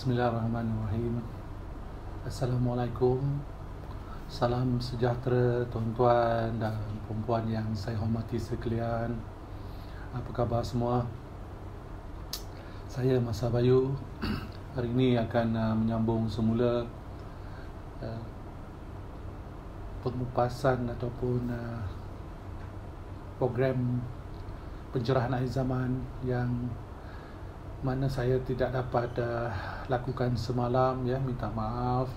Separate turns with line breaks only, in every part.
Bismillahirrahmanirrahim. Assalamualaikum. Salam sejahtera tuan-tuan dan perempuan yang saya hormati sekalian. Apa khabar semua? Saya Masa Bayu. Hari ini akan menyambung semula pengupasan ataupun program pencerahan akhir zaman yang mana saya tidak dapat lakukan semalam, ya, minta maaf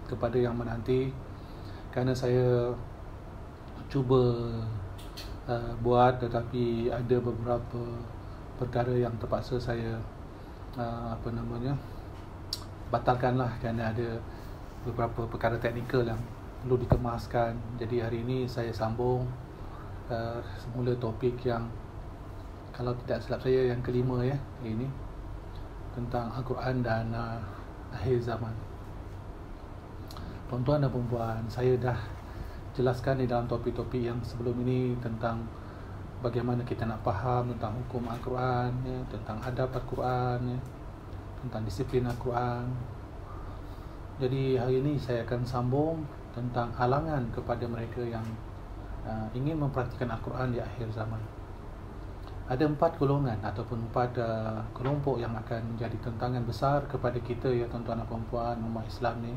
kepada yang menanti kerana saya cuba buat tetapi ada beberapa perkara yang terpaksa saya batalkanlah kerana ada beberapa perkara teknikal yang perlu dikemaskan. Jadi hari ini saya sambung semula topik yang kalau tidak silap saya yang kelima, ya, ini tentang Al-Quran dan akhir zaman. Tuan-tuan dan perempuan, saya dah jelaskan di dalam topik-topik yang sebelum ini tentang bagaimana kita nak faham tentang hukum Al-Quran, ya, tentang adab Al-Quran, ya, tentang disiplin Al-Quran. Jadi hari ini saya akan sambung tentang halangan kepada mereka yang ingin mempraktikkan Al-Quran di akhir zaman. Ada 4 golongan ataupun 4 kelompok yang akan menjadi tentangan besar kepada kita, ya, tuan-tuan dan perempuan umat Islam ni.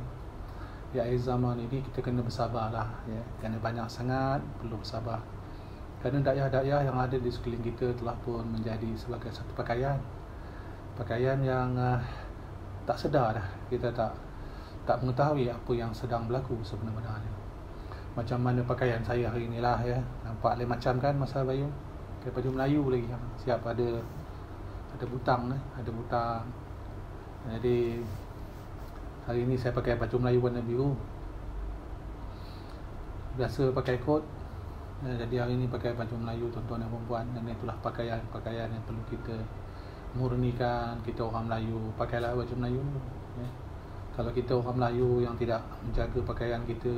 Di akhir zaman ini kita kena bersabarlah, ya, kerana banyak sangat perlu bersabar. Kerana dakwah-dakwah yang ada di sekeliling kita telah pun menjadi sebagai satu pakaian yang tak sedar dah. Kita tak mengetahui apa yang sedang berlaku sebenarnya. Macam mana pakaian saya hari inilah, ya, nampak lain macam kan Masa Bayu? Pakai baju Melayu lagi, siap ada butang, ada butang. Jadi hari ini saya pakai baju Melayu warna biru. Biasa pakai kot, jadi hari ini pakai baju Melayu, tuan-tuan dan perempuan. Dan itulah pakaian yang perlu kita murnikan. Kita orang Melayu, pakailah baju Melayu, ya. Kalau kita orang Melayu yang tidak menjaga pakaian kita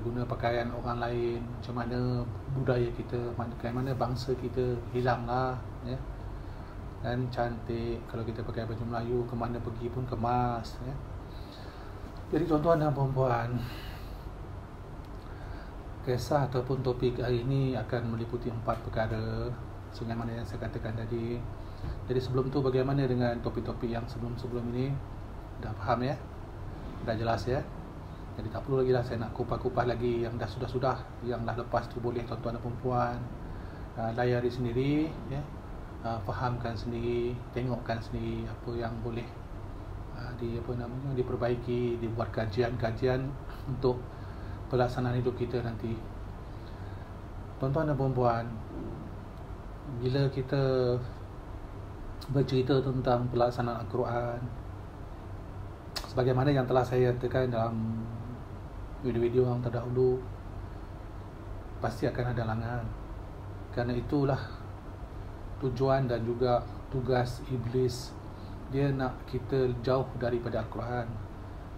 guna pakaian orang lain, macam mana budaya kita, bagaimana bangsa kita hilanglah, ya. Dan cantik kalau kita pakai baju Melayu, ke mana pergi pun kemas, ya. Jadi tuan-tuan dan perempuan, kisah ataupun topik hari ini akan meliputi 4 perkara sebagaimana yang saya katakan tadi. Jadi sebelum tu, bagaimana dengan topik-topik yang sebelum ini? Dah faham, ya? Dah jelas, ya? Jadi tak perlu lagi lah saya nak kupas-kupas lagi. Yang dah sudah-sudah, yang dah lepas tu boleh tuan-tuan dan perempuan layari sendiri, ya, fahamkan sendiri, tengokkan sendiri apa yang boleh diperbaiki, dibuat kajian-kajian untuk pelaksanaan hidup kita nanti. Tuan-tuan dan perempuan, bila kita bercerita tentang pelaksanaan Al-Quran, sebagaimana yang telah saya nyatakan dalam video-video yang terdahulu, pasti akan ada halangan. Kerana itulah tujuan dan juga tugas iblis. Dia nak kita jauh daripada Al-Quran.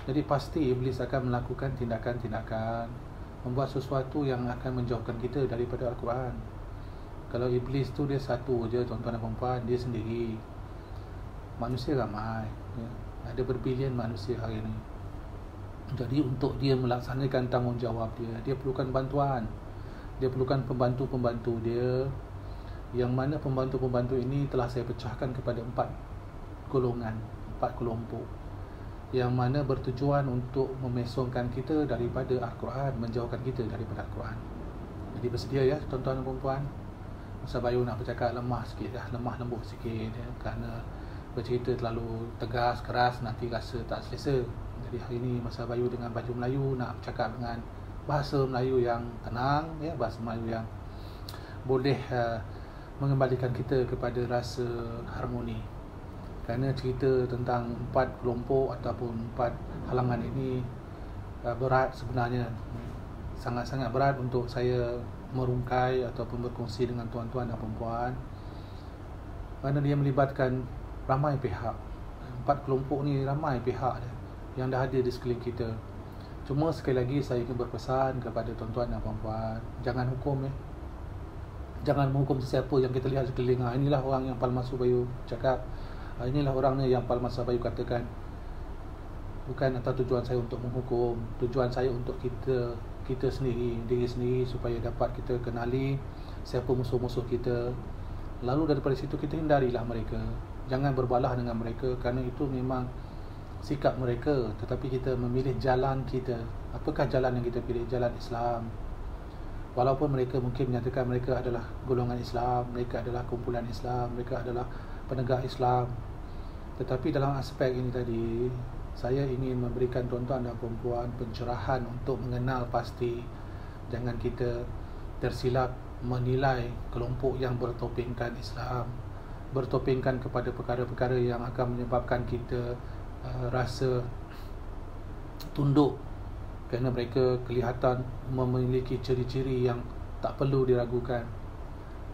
Jadi pasti iblis akan melakukan tindakan-tindakan, membuat sesuatu yang akan menjauhkan kita daripada Al-Quran. Kalau iblis tu dia satu je, tuan-tuan dan perempuan, dia sendiri. Manusia ramai, ya. Ada berbilion manusia hari ini. Jadi untuk dia melaksanakan tanggungjawab dia perlukan bantuan. Dia perlukan pembantu-pembantu dia, yang mana pembantu-pembantu ini telah saya pecahkan kepada 4 golongan, 4 kelompok, yang mana bertujuan untuk memesongkan kita daripada Al-Quran, menjauhkan kita daripada Al-Quran. Jadi bersedia, ya, tuan-tuan dan perempuan. Masa Bayu nak bercakap lemah sikit dah, lemah lembut sikit, ya, kerana bercerita terlalu tegas, keras, nanti rasa tak selesa. Jadi hari ini Masa Bayu dengan baju Melayu nak bercakap dengan bahasa Melayu yang tenang, ya, bahasa Melayu yang boleh mengembalikan kita kepada rasa harmoni. Kerana cerita tentang 4 kelompok ataupun 4 halangan ini berat sebenarnya. Sangat-sangat berat untuk saya merungkai ataupun berkongsi dengan tuan-tuan dan perempuan, kerana dia melibatkan ramai pihak. 4 kelompok ni ramai pihak dia yang dah ada di sekeliling kita. Cuma sekali lagi saya ingin berpesan kepada tuan-tuan dan perempuan, jangan hukum, ya. Jangan menghukum sesiapa yang kita lihat sekeliling. Inilah orang yang Palmasu Bayu cakap, Inilah orangnya yang Palma Sabayu katakan, bukan atas tujuan saya untuk menghukum, tujuan saya untuk kita sendiri, diri sendiri, supaya dapat kita kenali siapa musuh-musuh kita. Lalu daripada situ kita hindarilah mereka, jangan berbalah dengan mereka, kerana itu memang sikap mereka. Tetapi kita memilih jalan kita. Apakah jalan yang kita pilih? Jalan Islam. Walaupun mereka mungkin menyatakan mereka adalah golongan Islam, mereka adalah kumpulan Islam, mereka adalah penegak Islam, tetapi dalam aspek ini tadi, saya ingin memberikan tuan-tuan dan perempuan pencerahan untuk mengenal pasti. Jangan kita tersilap menilai kelompok yang bertopengkan Islam, bertopengkan kepada perkara-perkara yang akan menyebabkan kita rasa tunduk, kerana mereka kelihatan memiliki ciri-ciri yang tak perlu diragukan.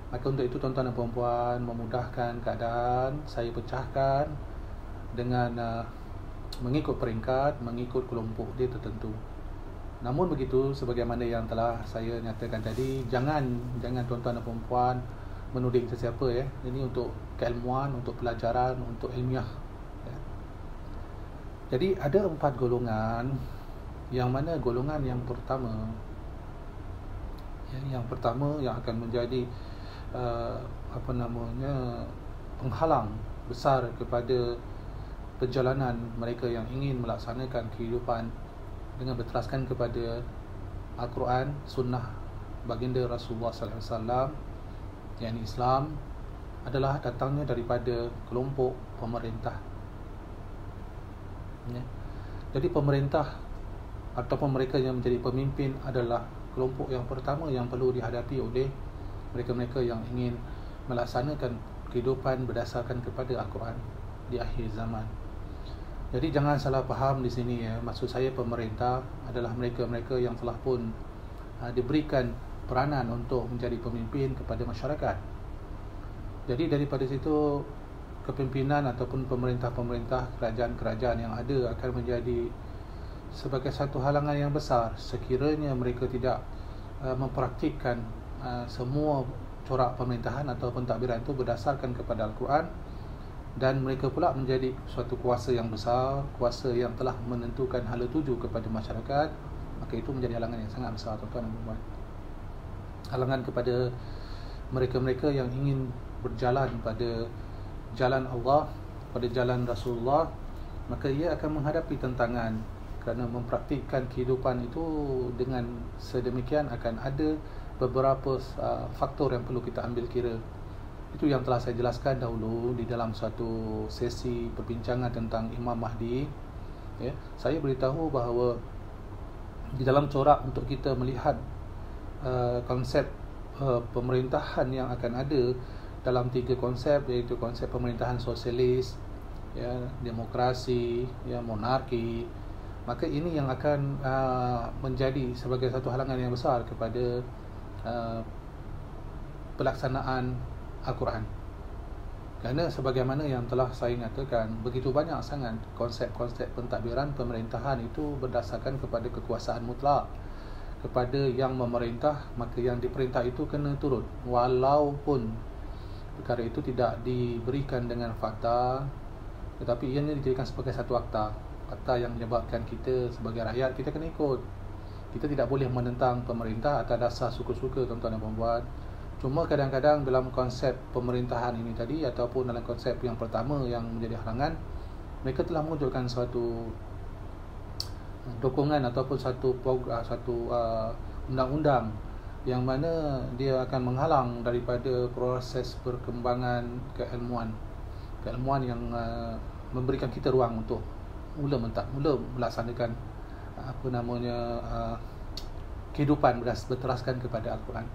Maka untuk itu tuan-tuan dan perempuan, memudahkan keadaan, saya pecahkan dengan mengikut peringkat, mengikut kelompok dia tertentu. Namun begitu, sebagaimana yang telah saya nyatakan tadi, jangan tuan-tuan dan perempuan menuding sesiapa ya. Ini untuk keilmuan, untuk pelajaran, untuk ilmiah ya. Jadi ada 4 golongan, yang mana golongan yang pertama yang akan menjadi penghalang besar kepada perjalanan mereka yang ingin melaksanakan kehidupan dengan berteraskan kepada Al-Quran, Sunnah baginda Rasulullah sallallahu alaihi wasallam, yakni Islam, adalah datangnya daripada kelompok pemerintah ya. Jadi pemerintah ataupun mereka yang menjadi pemimpin adalah kelompok yang pertama yang perlu dihadapi oleh mereka-mereka yang ingin melaksanakan kehidupan berdasarkan kepada Al-Quran di akhir zaman. Jadi jangan salah faham di sini ya. Maksud saya pemerintah adalah mereka-mereka yang telah pun diberikan peranan untuk menjadi pemimpin kepada masyarakat. Jadi daripada situ, kepimpinan ataupun pemerintah-pemerintah, kerajaan-kerajaan yang ada akan menjadi sebagai satu halangan yang besar sekiranya mereka tidak mempraktikkan semua corak pemerintahan atau pentadbiran itu berdasarkan kepada Al-Quran, dan mereka pula menjadi suatu kuasa yang besar, kuasa yang telah menentukan hala tuju kepada masyarakat. Maka itu menjadi halangan yang sangat besar tuan-tuan dan puan. Halangan kepada mereka-mereka yang ingin berjalan pada jalan Allah, pada jalan Rasulullah. Maka ia akan menghadapi tantangan, kerana mempraktikkan kehidupan itu dengan sedemikian akan ada beberapa faktor yang perlu kita ambil kira. Itu yang telah saya jelaskan dahulu di dalam suatu sesi perbincangan tentang Imam Mahdi ya. Saya beritahu bahawa di dalam corak untuk kita melihat konsep pemerintahan yang akan ada dalam 3 konsep, iaitu konsep pemerintahan sosialis ya, demokrasi ya, monarki. Maka ini yang akan menjadi sebagai satu halangan yang besar kepada pelaksanaan Al-Quran. Kerana sebagaimana yang telah saya nyatakan, begitu banyak sangat konsep-konsep pentadbiran pemerintahan itu berdasarkan kepada kekuasaan mutlak, kepada yang memerintah, maka yang diperintah itu kena turut, walaupun perkara itu tidak diberikan dengan fakta, tetapi ianya dijadikan sebagai satu fakta yang menyebabkan kita sebagai rakyat, kita kena ikut. Kita tidak boleh menentang pemerintah atas dasar suka-suka tuan-tuan dan puan-puan. Cuma kadang-kadang dalam konsep pemerintahan ini tadi, ataupun dalam konsep yang pertama yang menjadi halangan, mereka telah mewujudkan suatu dokongan ataupun satu undang-undang yang mana dia akan menghalang daripada proses perkembangan keilmuan yang memberikan kita ruang untuk mula melaksanakan kehidupan berteraskan kepada Al-Quran.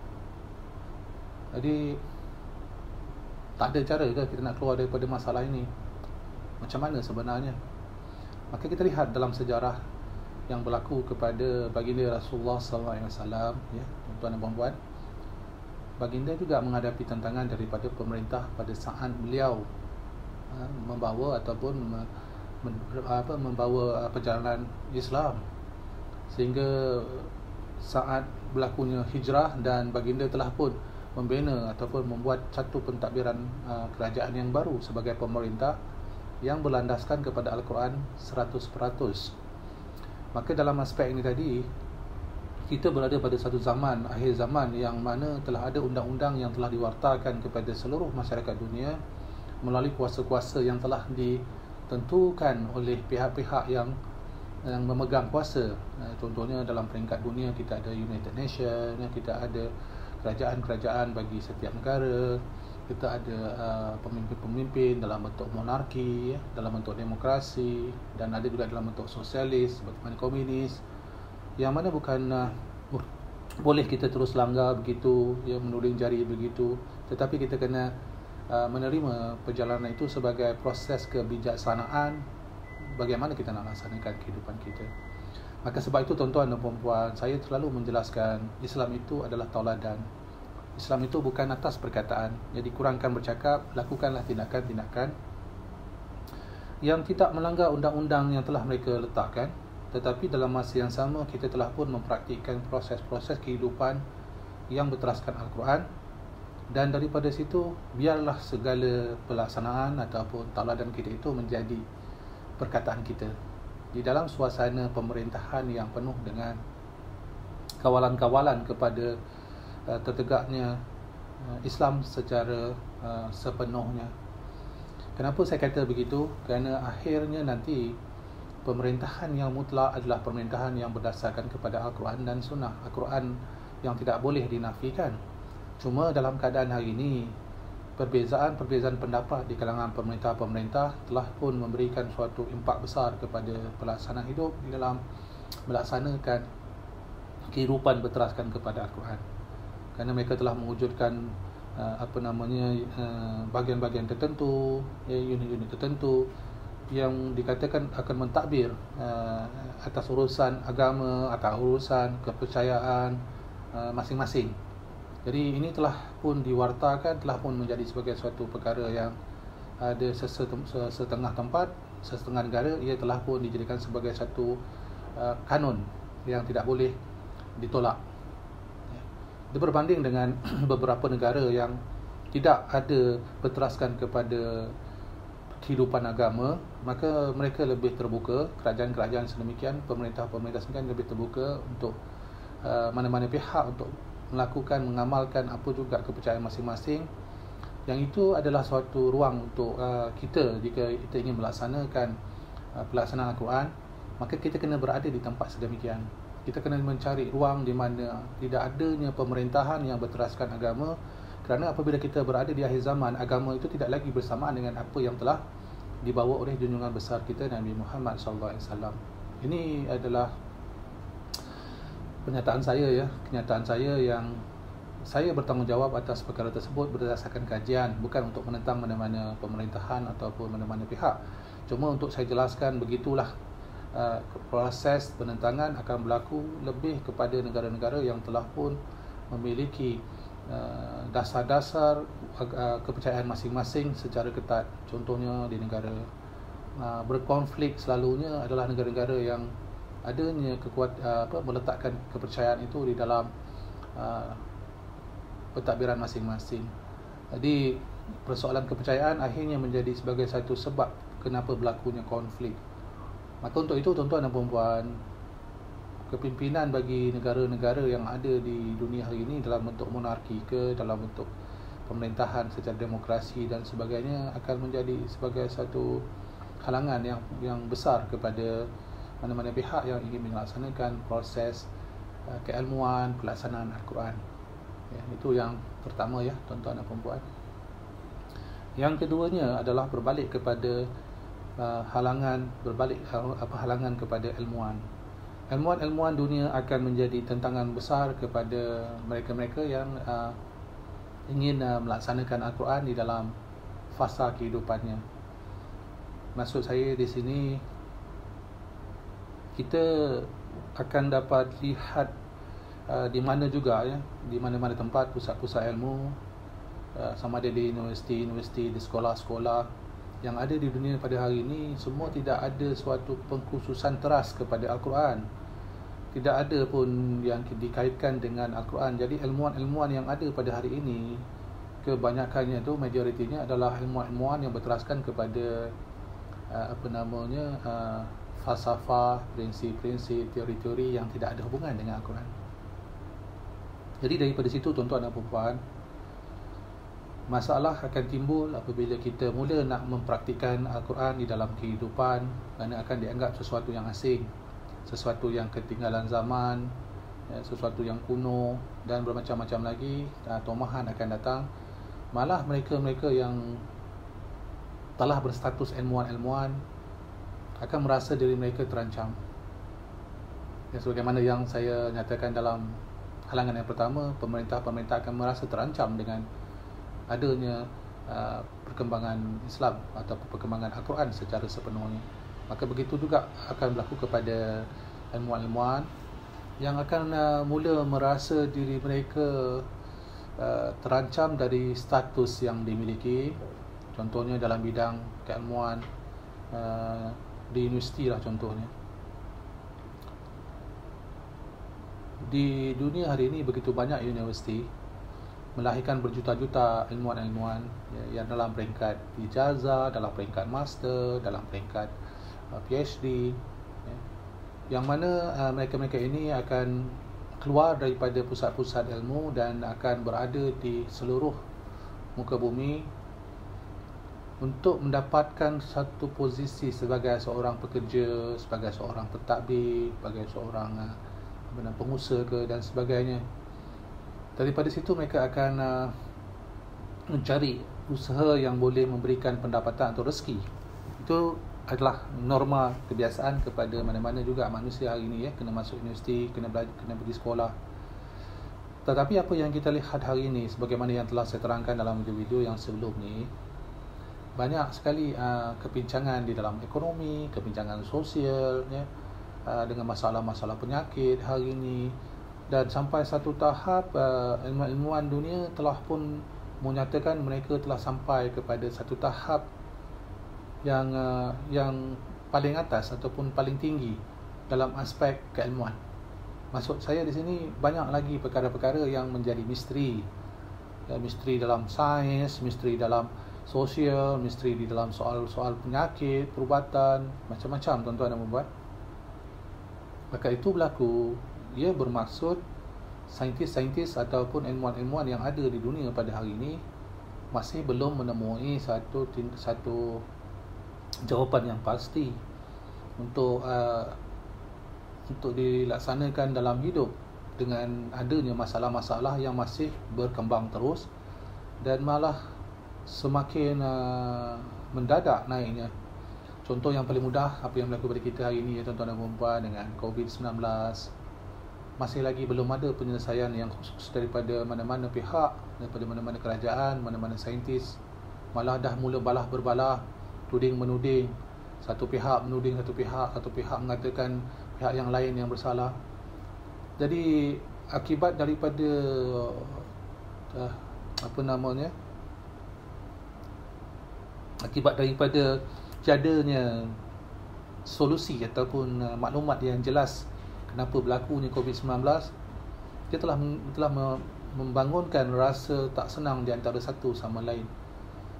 Jadi tak ada cara ke kita nak keluar daripada masalah ini? Macam mana sebenarnya? Maka kita lihat dalam sejarah yang berlaku kepada baginda Rasulullah SAW ya, tuan-tuan dan puan-puan. Baginda juga menghadapi tantangan daripada pemerintah pada saat beliau membawa ataupun membawa perjalanan Islam, sehingga saat berlakunya hijrah dan baginda telah pun membina ataupun membuat satu pentadbiran kerajaan yang baru sebagai pemerintah. yang berlandaskan kepada Al-Quran 100%. Maka dalam aspek ini tadi, kita berada pada satu zaman, akhir zaman, yang mana telah ada undang-undang yang telah diwartakan kepada seluruh masyarakat dunia melalui kuasa-kuasa yang telah ditentukan oleh pihak-pihak yang memegang kuasa. Contohnya dalam peringkat dunia kita ada United Nations, kita ada kerajaan-kerajaan bagi setiap negara, kita ada pemimpin-pemimpin dalam bentuk monarki, dalam bentuk demokrasi, dan ada juga dalam bentuk sosialis seperti mana komunis, yang mana bukan boleh kita terus langgar begitu, menuding jari begitu, tetapi kita kena menerima perjalanan itu sebagai proses kebijaksanaan bagaimana kita nak laksanakan kehidupan kita. Maka sebab itu tuan-tuan dan puan-puan, saya selalu menjelaskan Islam itu adalah tauladan. Islam itu bukan atas perkataan. Jadi kurangkan bercakap, lakukanlah tindakan-tindakan yang tidak melanggar undang-undang yang telah mereka letakkan, tetapi dalam masa yang sama kita telah pun mempraktikkan proses-proses kehidupan yang berteraskan Al-Quran, dan daripada situ biarlah segala pelaksanaan ataupun tauladan kita itu menjadi perkataan kita di dalam suasana pemerintahan yang penuh dengan kawalan-kawalan kepada tertegaknya Islam secara sepenuhnya. Kenapa saya kata begitu? Kerana akhirnya nanti pemerintahan yang mutlak adalah pemerintahan yang berdasarkan kepada Al-Quran dan Sunnah. Al-Quran yang tidak boleh dinafikan. Cuma dalam keadaan hari ini, perbezaan pendapat di kalangan pemerintah-pemerintah telah pun memberikan suatu impak besar kepada pelaksanaan hidup di dalam melaksanakan kehidupan berteraskan kepada Al-Quran. Kerana mereka telah mewujudkan bahagian-bahagian tertentu, unit-unit tertentu yang dikatakan akan mentadbir atas urusan agama atau urusan kepercayaan masing-masing. Jadi ini telah pun diwartakan, telah pun menjadi sebagai suatu perkara yang ada setengah tempat, setengah negara, ia telah pun dijadikan sebagai satu kanun yang tidak boleh ditolak. Dia berbanding dengan beberapa negara yang tidak ada berteraskan kepada kehidupan agama, maka mereka lebih terbuka, kerajaan-kerajaan sedemikian, pemerintah-pemerintah sedemikian lebih terbuka untuk mana-mana pihak untuk melakukan, mengamalkan apa juga kepercayaan masing-masing. Yang itu adalah suatu ruang untuk kita, jika kita ingin melaksanakan pelaksanaan Al-Quran, maka kita kena berada di tempat sedemikian. Kita kena mencari ruang di mana tidak adanya pemerintahan yang berteraskan agama, kerana apabila kita berada di akhir zaman, agama itu tidak lagi bersamaan dengan apa yang telah dibawa oleh junjungan besar kita Nabi Muhammad SAW. Ini adalah kenyataan saya yang saya bertanggungjawab atas perkara tersebut berdasarkan kajian, bukan untuk menentang mana-mana pemerintahan ataupun mana-mana pihak. Cuma untuk saya jelaskan, begitulah proses penentangan akan berlaku lebih kepada negara-negara yang telah pun memiliki dasar-dasar kepercayaan masing-masing secara ketat. Contohnya di negara berkonflik selalunya adalah negara-negara yang adanya meletakkan kepercayaan itu di dalam pentadbiran masing-masing. Jadi persoalan kepercayaan akhirnya menjadi sebagai satu sebab kenapa berlakunya konflik. Maka untuk itu tuan-tuan dan puan-puan, kepimpinan bagi negara-negara yang ada di dunia hari ini dalam bentuk monarki ke dalam bentuk pemerintahan secara demokrasi dan sebagainya akan menjadi sebagai satu halangan yang besar kepada mana-mana pihak yang ingin melaksanakan proses keilmuan pelaksanaan Al-Quran. Itu yang pertama tuan-tuan dan puan-puan. Yang keduanya adalah berbalik kepada halangan kepada ilmuwan. Ilmuwan dunia akan menjadi tentangan besar kepada mereka-mereka yang ingin melaksanakan Al-Quran di dalam fasa kehidupannya. Maksud saya di sini, kita akan dapat lihat di mana juga di mana-mana tempat pusat-pusat ilmu, sama ada di universiti, di sekolah-sekolah yang ada di dunia pada hari ini, semua tidak ada suatu pengkhususan teras kepada Al-Quran. Tidak ada pun yang dikaitkan dengan Al-Quran. Jadi ilmuwan-ilmuwan yang ada pada hari ini, kebanyakannya itu, majoritinya adalah ilmuwan-ilmuwan yang berteraskan kepada falsafah, prinsip-prinsip, teori-teori yang tidak ada hubungan dengan Al-Quran. Jadi daripada situ, tuan-tuan dan puan, masalah akan timbul apabila kita mula nak mempraktikkan Al-Quran di dalam kehidupan, kerana akan dianggap sesuatu yang asing, sesuatu yang ketinggalan zaman, sesuatu yang kuno, dan bermacam-macam lagi. Tomahan akan datang. Malah mereka-mereka yang telah berstatus ilmuwan-ilmuwan akan merasa diri mereka terancam. Sebagaimana yang saya nyatakan dalam halangan yang pertama, pemerintah akan merasa terancam dengan adanya perkembangan Islam atau perkembangan Al-Quran secara sepenuhnya. Maka begitu juga akan berlaku kepada ilmuwan-ilmuwan yang akan mula merasa diri mereka terancam dari status yang dimiliki. Contohnya dalam bidang keilmuan di universiti lah contohnya. Di dunia hari ini begitu banyak universiti melahirkan berjuta-juta ilmuwan-ilmuwan yang dalam peringkat ijazah, dalam peringkat master, dalam peringkat PhD, yang mana mereka-mereka ini akan keluar daripada pusat-pusat ilmu dan akan berada di seluruh muka bumi untuk mendapatkan satu posisi sebagai seorang pekerja, sebagai seorang pentadbir, sebagai seorang pengusaha dan sebagainya. Daripada situ mereka akan mencari usaha yang boleh memberikan pendapatan atau rezeki. Itu adalah norma kebiasaan kepada mana-mana juga manusia hari ini, kena masuk universiti, kena belajar, kena pergi sekolah. Tetapi apa yang kita lihat hari ini, sebagaimana yang telah saya terangkan dalam video-video yang sebelum ni, banyak sekali kebincangan di dalam ekonomi, kebincangan sosial, dengan masalah-masalah penyakit hari ini. Dan sampai satu tahap ilmuwan dunia telah pun menyatakan mereka telah sampai kepada satu tahap yang paling atas ataupun paling tinggi dalam aspek keilmuan. Maksud saya di sini banyak lagi perkara-perkara yang menjadi misteri. Misteri dalam sains, misteri dalam sosial, misteri di dalam soal-soal penyakit, perubatan, macam-macam tuan-tuan dan puan. Maka itu berlaku, ia bermaksud saintis-saintis ataupun ilmuwan-ilmuwan yang ada di dunia pada hari ini masih belum menemui satu jawapan yang pasti untuk dilaksanakan dalam hidup, dengan adanya masalah-masalah yang masih berkembang terus dan malah semakin mendadak naiknya. Contoh yang paling mudah apa yang berlaku pada kita hari ini, tuan-tuan dan puan, dengan COVID-19. Masih lagi belum ada penyelesaian yang khusus daripada mana-mana pihak, daripada mana-mana kerajaan, mana-mana saintis. Malah dah mula balah berbalah, tuding-menuding. Satu pihak menuding satu pihak mengatakan pihak yang lain yang bersalah. Jadi akibat daripada akibat daripada tiadanya solusi ataupun maklumat yang jelas kenapa berlakunya COVID-19, dia telah membangunkan rasa tak senang di antara satu sama lain.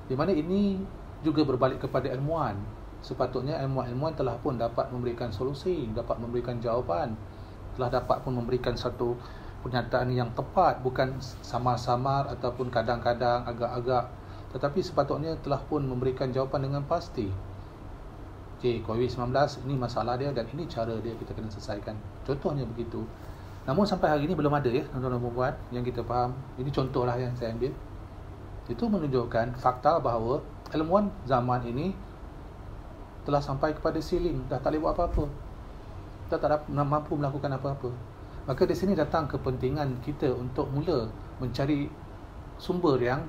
Di mana ini juga berbalik kepada ilmuwan. Sepatutnya ilmuwan telah pun dapat memberikan solusi, dapat memberikan jawapan, telah dapat pun memberikan satu pernyataan yang tepat, bukan samar-samar ataupun kadang-kadang agak-agak, tetapi sepatutnya telah pun memberikan jawapan dengan pasti. COVID-19 ini masalah dia dan ini cara dia, kita kena selesaikan. Contohnya begitu. Namun sampai hari ini belum ada tuan-tuan dan puan yang kita faham. Ini contohlah yang saya ambil. Itu menunjukkan fakta bahawa ilmuwan zaman ini telah sampai kepada ceiling, dah tak boleh buat apa-apa. Dah tak mampu melakukan apa-apa. Maka di sini datang kepentingan kita untuk mula mencari sumber yang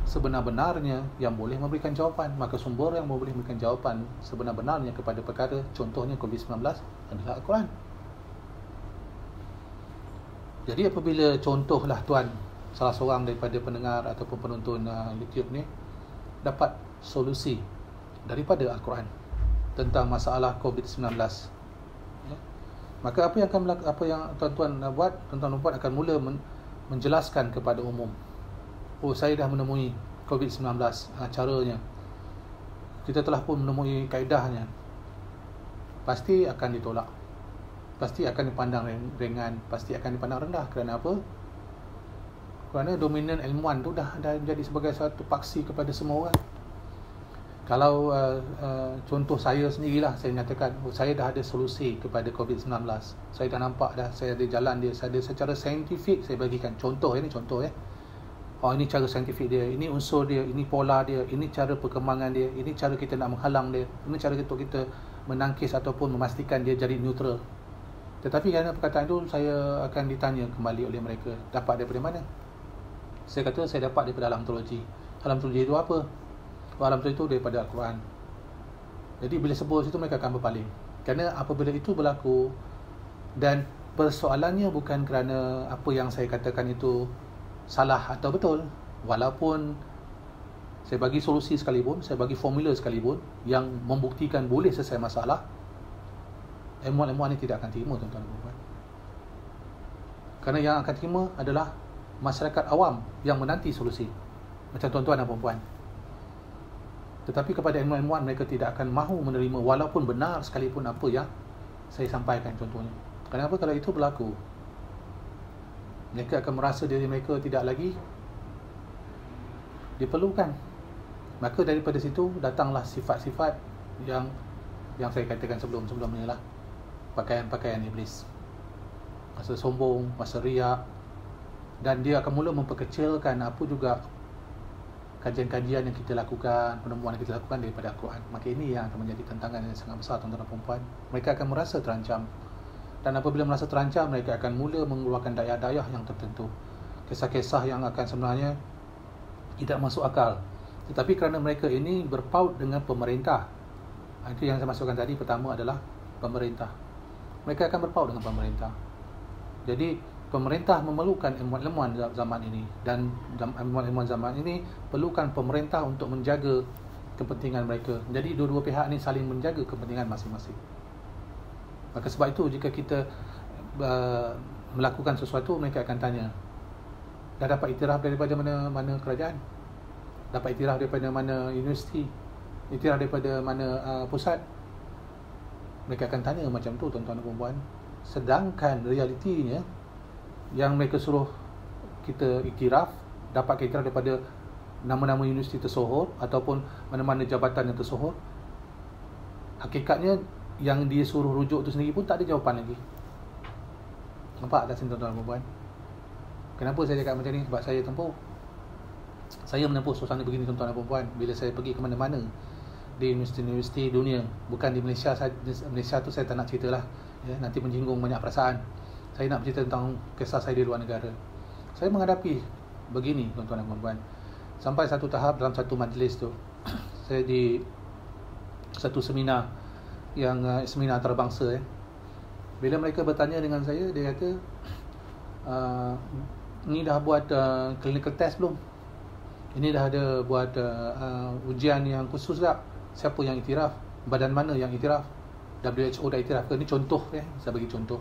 sebenar-benarnya yang boleh memberikan jawapan. Maka sumber yang boleh memberikan jawapan sebenar-benarnya kepada perkara, contohnya COVID-19, adalah Al-Quran. Jadi apabila contohlah tuan, salah seorang daripada pendengar ataupun penonton YouTube ni dapat solusi daripada Al-Quran tentang masalah COVID-19, maka apa yang tuan-tuan buat, tuan-tuan buat akan mula menjelaskan kepada umum. Oh, saya dah menemui COVID-19, caranya. kita telah pun menemui kaedahnya, pasti akan ditolak, pasti akan dipandang ringan, pasti akan dipandang rendah. Kerana apa? Kerana dominan ilmuwan tu dah jadi sebagai satu paksi kepada semua orang. Kalau contoh saya sendirilah, saya nyatakan saya dah ada solusi kepada COVID-19. Saya dah nampak dah, saya ada jalan dia, saya ada secara saintifik saya bagikan. Contoh ini contoh oh, ini cara saintifik dia, ini unsur dia, ini pola dia, ini cara perkembangan dia, ini cara kita nak menghalang dia, ini cara kita menangkis ataupun memastikan dia jadi neutral. Tetapi kerana perkataan itu, saya akan ditanya kembali oleh mereka, dapat daripada mana? Saya kata saya dapat daripada alam teologi. Alam teologi itu apa? Alam teologi itu daripada Al-Quran. Jadi bila sebut situ, mereka akan berpaling. Kerana apabila itu berlaku, dan persoalannya bukan kerana apa yang saya katakan itu salah atau betul, walaupun saya bagi solusi sekalipun, saya bagi formula sekalipun yang membuktikan boleh selesai masalah, ilmuwan-ilmuwan ini tidak akan terima, tuan-tuan dan puan-puan. Kerana yang akan terima adalah masyarakat awam yang menanti solusi, macam tuan-tuan dan puan-puan. Tetapi kepada ilmuwan-ilmuwan, mereka tidak akan mahu menerima walaupun benar sekalipun apa yang saya sampaikan contohnya. Kenapa? Kalau itu berlaku, mereka akan merasa diri mereka tidak lagi diperlukan. Maka daripada situ datanglah sifat-sifat yang saya katakan sebelum-sebelumnya lah. Pakaian-pakaian iblis, rasa sombong, rasa riak, dan dia akan mula memperkecilkan apa juga kajian-kajian yang kita lakukan, penemuan yang kita lakukan daripada Al-Quran. Maka ini yang akan menjadi tantangan yang sangat besar, tuan-tuan dan puan-puan. Mereka akan merasa terancam. Dan apabila merasa terancam, mereka akan mula mengeluarkan dayah-dayah yang tertentu, kisah-kisah yang akan sebenarnya tidak masuk akal. Tetapi kerana mereka ini berpaut dengan pemerintah, itu yang saya masukkan tadi. Pertama adalah pemerintah. Mereka akan berpaut dengan pemerintah. Jadi pemerintah memerlukan ilmuwan-ilmuwan zaman ini, dan ilmuwan-ilmuwan zaman ini perlukan pemerintah untuk menjaga kepentingan mereka. Jadi dua-dua pihak ini saling menjaga kepentingan masing-masing. Maka sebab itu, jika kita melakukan sesuatu, mereka akan tanya, dah dapat iktiraf daripada mana kerajaan? Dapat iktiraf daripada mana universiti? Iktiraf daripada mana pusat? Mereka akan tanya macam tu, tuan-tuan dan puan-puan. Sedangkan realitinya, yang mereka suruh kita iktiraf, dapat iktiraf daripada nama-nama universiti tersohor ataupun mana-mana jabatan yang tersohor, hakikatnya yang dia suruh rujuk tu sendiri pun tak ada jawapan lagi. Nampak tak, tuan-tuan dan puan-puan? Kenapa saya cakap macam ni? Sebab saya menempuh suasana begini, tuan-tuan dan puan-puan, bila saya pergi ke mana-mana di universiti-universiti dunia. Bukan di Malaysia saja. Malaysia tu saya tak nak cerita lah, nanti menyinggung banyak perasaan. Saya nak bercerita tentang kisah saya di luar negara. Saya menghadapi begini, tuan-tuan dan puan-puan. Sampai satu tahap dalam satu majlis tu, saya di satu seminar, yang seminar antarabangsa. Bila mereka bertanya dengan saya, dia kata, ni dah buat clinical test belum? Ini dah ada buat ujian yang khusus tak? Siapa yang iktiraf? Badan mana yang iktiraf? WHO dah iktiraf ke? Ini contoh, saya bagi contoh.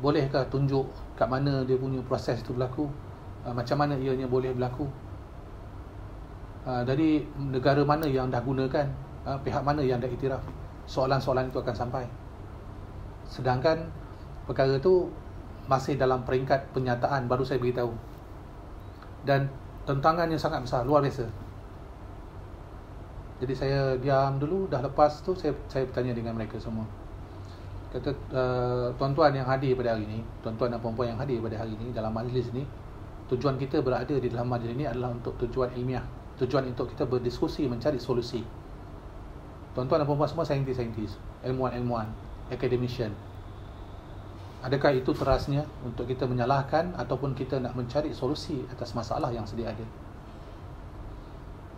Bolehkah tunjuk kat mana dia punya proses itu berlaku, macam mana ianya boleh berlaku, dari negara mana yang dah gunakan, pihak mana yang dah iktiraf. Soalan-soalan itu akan sampai. Sedangkan perkara itu masih dalam peringkat penyataan, baru saya beritahu. Dan tentangannya sangat besar, luar biasa. Jadi saya diam dulu. Dah lepas tu saya bertanya dengan mereka semua. Kata, tuan-tuan yang hadir pada hari ini, tuan-tuan dan puan-puan yang hadir pada hari ini dalam majlis ini, tujuan kita berada di dalam majlis ini adalah untuk tujuan ilmiah, tujuan untuk kita berdiskusi, mencari solusi. Tuan-tuan dan puan-puan semua saintis-saintis, ilmuwan-ilmuwan, academician. Adakah itu terasnya untuk kita menyalahkan ataupun kita nak mencari solusi atas masalah yang sedia ada?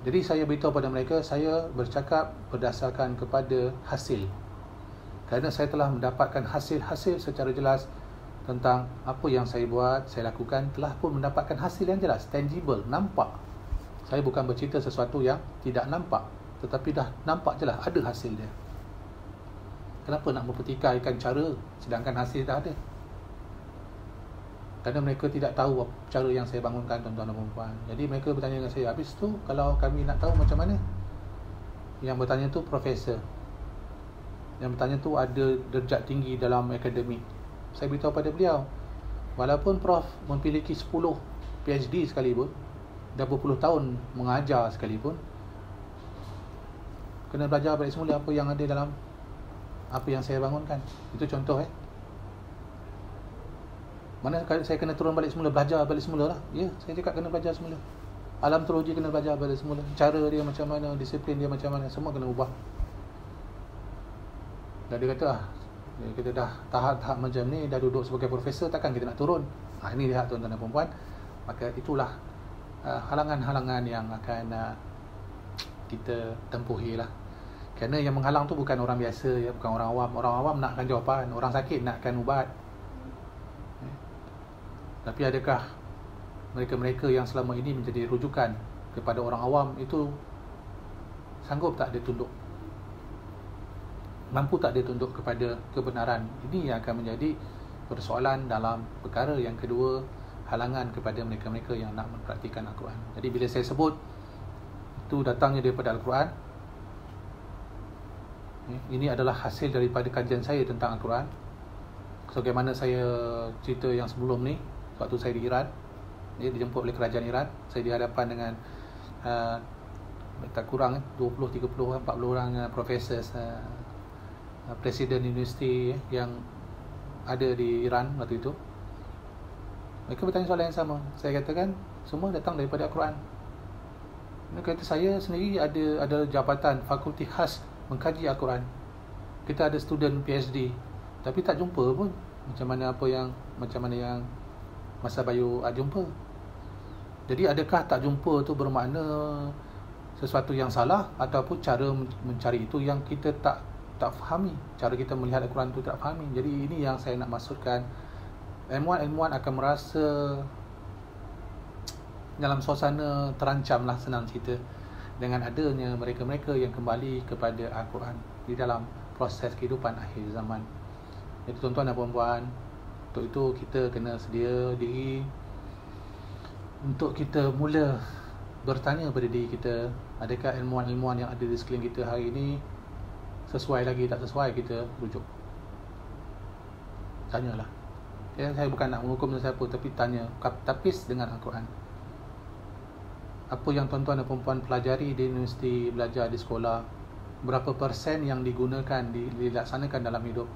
Jadi saya beritahu pada mereka, saya bercakap berdasarkan kepada hasil. Kerana saya telah mendapatkan hasil-hasil secara jelas tentang apa yang saya buat, saya lakukan, telah pun mendapatkan hasil yang jelas, tangible, nampak. Saya bukan bercerita sesuatu yang tidak nampak, tetapi dah nampak jelas, ada hasil dia. Kenapa nak mempertikaikan cara sedangkan hasil dah ada? Kerana mereka tidak tahu cara yang saya bangunkan, tuan-tuan dan puan-puan. Jadi mereka bertanya dengan saya, habis tu kalau kami nak tahu macam mana? Yang bertanya tu profesor, yang bertanya tu ada darjat tinggi dalam akademik. Saya beritahu pada beliau, walaupun Prof memiliki 10 PhD sekalipun, dah berpuluh tahun mengajar sekalipun, kena belajar balik semula apa yang ada dalam apa yang saya bangunkan. Itu contoh Mana saya kena turun balik semula, belajar balik semula lah. Ya, saya cakap kena belajar semula. Alam teologi kena belajar balik semula. Cara dia macam mana, disiplin dia macam mana, semua kena ubah. Dan dia kata dia kata dah tahap-tahap macam ni, dah duduk sebagai profesor, takkan kita nak turun. Ini lihat tuan-tuan dan puan-puan. Maka itulah halangan-halangan yang akan kita tempuhi lah. Kerana yang menghalang tu bukan orang biasa, ya, bukan orang awam. Orang awam nakkan jawapan, orang sakit nakkan ubat. Tapi adakah mereka-mereka yang selama ini menjadi rujukan kepada orang awam itu sanggup tak dia tunduk? Mampu tak dia tunduk kepada kebenaran? Ini yang akan menjadi persoalan dalam perkara yang kedua, halangan kepada mereka-mereka yang nak mempraktikan Al-Quran. Jadi bila saya sebut itu datangnya daripada Al-Quran, ini adalah hasil daripada kajian saya tentang Al-Quran. Sebagaimana saya cerita yang sebelum ni, waktu saya di Iran, dijemput oleh kerajaan Iran, saya dihadapan dengan tak kurang 20, 30, 40 orang profesor, presiden universiti yang ada di Iran waktu itu. Mereka bertanya soalan yang sama. Saya katakan semua datang daripada Al-Quran. Mereka kata saya sendiri ada jabatan fakulti khas mengkaji Al-Quran. Kita ada student PhD, tapi tak jumpa pun macam mana yang Masa Bayu jumpa. Jadi adakah tak jumpa tu bermakna sesuatu yang salah, ataupun cara mencari itu yang kita tak fahami, cara kita melihat Al-Quran tu tak fahami. Jadi ini yang saya nak maksudkan. Ilmuwan akan merasa dalam suasana terancam lah, senang cerita, dengan adanya mereka-mereka yang kembali kepada Al-Quran di dalam proses kehidupan akhir zaman. Jadi tuan-tuan dan puan-puan, untuk itu kita kena sedia diri untuk kita mula bertanya pada diri kita, adakah ilmuwan-ilmuwan yang ada di sekeliling kita hari ini sesuai lagi, tak sesuai kita rujuk. Tanyalah. Ya, saya bukan nak menghukum siapa, tapi tanya, tapis dengan Al-Quran. Apa yang tuan-tuan dan puan-puan pelajari di universiti, belajar di sekolah, berapa persen yang digunakan, dilaksanakan dalam hidup.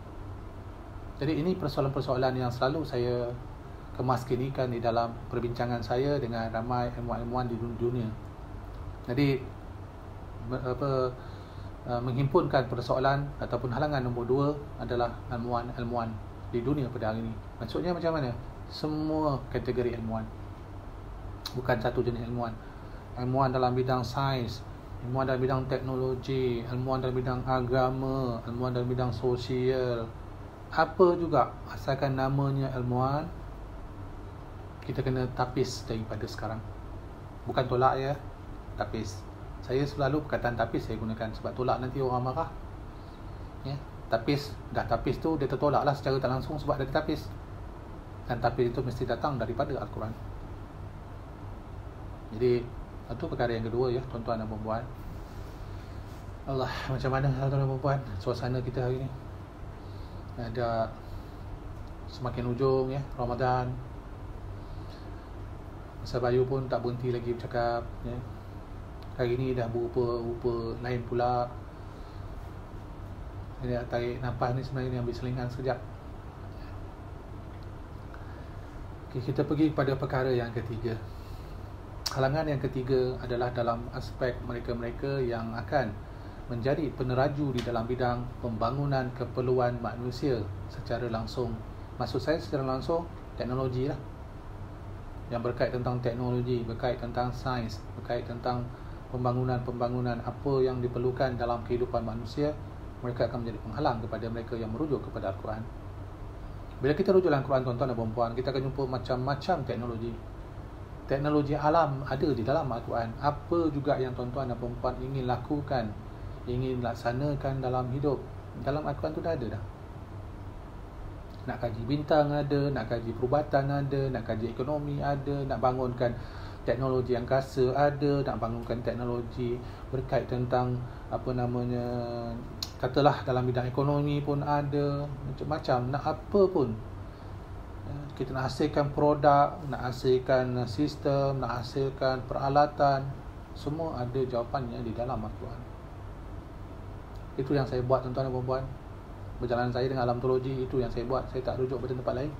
Jadi ini persoalan-persoalan yang selalu saya kemaskinikan di dalam perbincangan saya dengan ramai ilmuwan-ilmuwan di dunia. Jadi menghimpunkan persoalan ataupun halangan nombor 2 adalah ilmuwan-ilmuwan di dunia pada hari ini. Maksudnya macam mana? Semua kategori ilmuwan, bukan satu jenis ilmuwan. Ilmuwan dalam bidang sains, ilmuwan dalam bidang teknologi, ilmuwan dalam bidang agama, ilmuwan dalam bidang sosial, apa juga, asalkan namanya ilmuwan, kita kena tapis daripada sekarang. Bukan tolak ya, tapis. Saya selalu perkataan tapis saya gunakan, sebab tolak nanti orang marah ya. Tapis, dah tapis tu dia tertolak lah secara tak langsung sebab dia tapis. Dan tapis itu mesti datang daripada Al-Quran. Jadi itu perkara yang kedua ya, tuan-tuan dan puan-puan. Allah, macam mana tuan-tuan dan puan-puan suasana kita hari ni? Ada semakin ujung ya Ramadan. Masa Bayu pun tak berhenti lagi bercakap ya. Hari ni dah berupa lain pula. Jadi nak tarik nafas ni sebenarnya ni ambil selingan sekejap. Okay, kita pergi kepada perkara yang ketiga. Halangan yang ketiga adalah dalam aspek mereka-mereka yang akan menjadi peneraju di dalam bidang pembangunan keperluan manusia secara langsung. Maksud saya secara langsung, teknologi lah. Yang berkait tentang teknologi, berkait tentang sains, berkait tentang pembangunan apa yang diperlukan dalam kehidupan manusia, mereka akan menjadi penghalang kepada mereka yang merujuk kepada Al-Quran. Bila kita rujuk dalam Al-Quran, tuan-tuan dan puan-puan, kita akan jumpa macam-macam teknologi. Teknologi alam ada di dalam Al-Quran. Apa juga yang tuan-tuan dan puan-puan ingin lakukan, ingin laksanakan dalam hidup, dalam Al-Quran tu dah ada dah. Nak kaji bintang ada, nak kaji perubatan ada, nak kaji ekonomi ada, nak bangunkan teknologi angkasa ada, nak bangunkan teknologi berkait tentang katalah dalam bidang ekonomi pun ada, macam-macam. Nak apa pun, kita nak hasilkan produk, nak hasilkan sistem, nak hasilkan peralatan, semua ada jawapannya di dalam Al-Quran. Itu yang saya buat, tuan-tuan dan puan-puan. Perjalanan saya dengan alam teologi, itu yang saya buat. Saya tak rujuk pada tempat lain,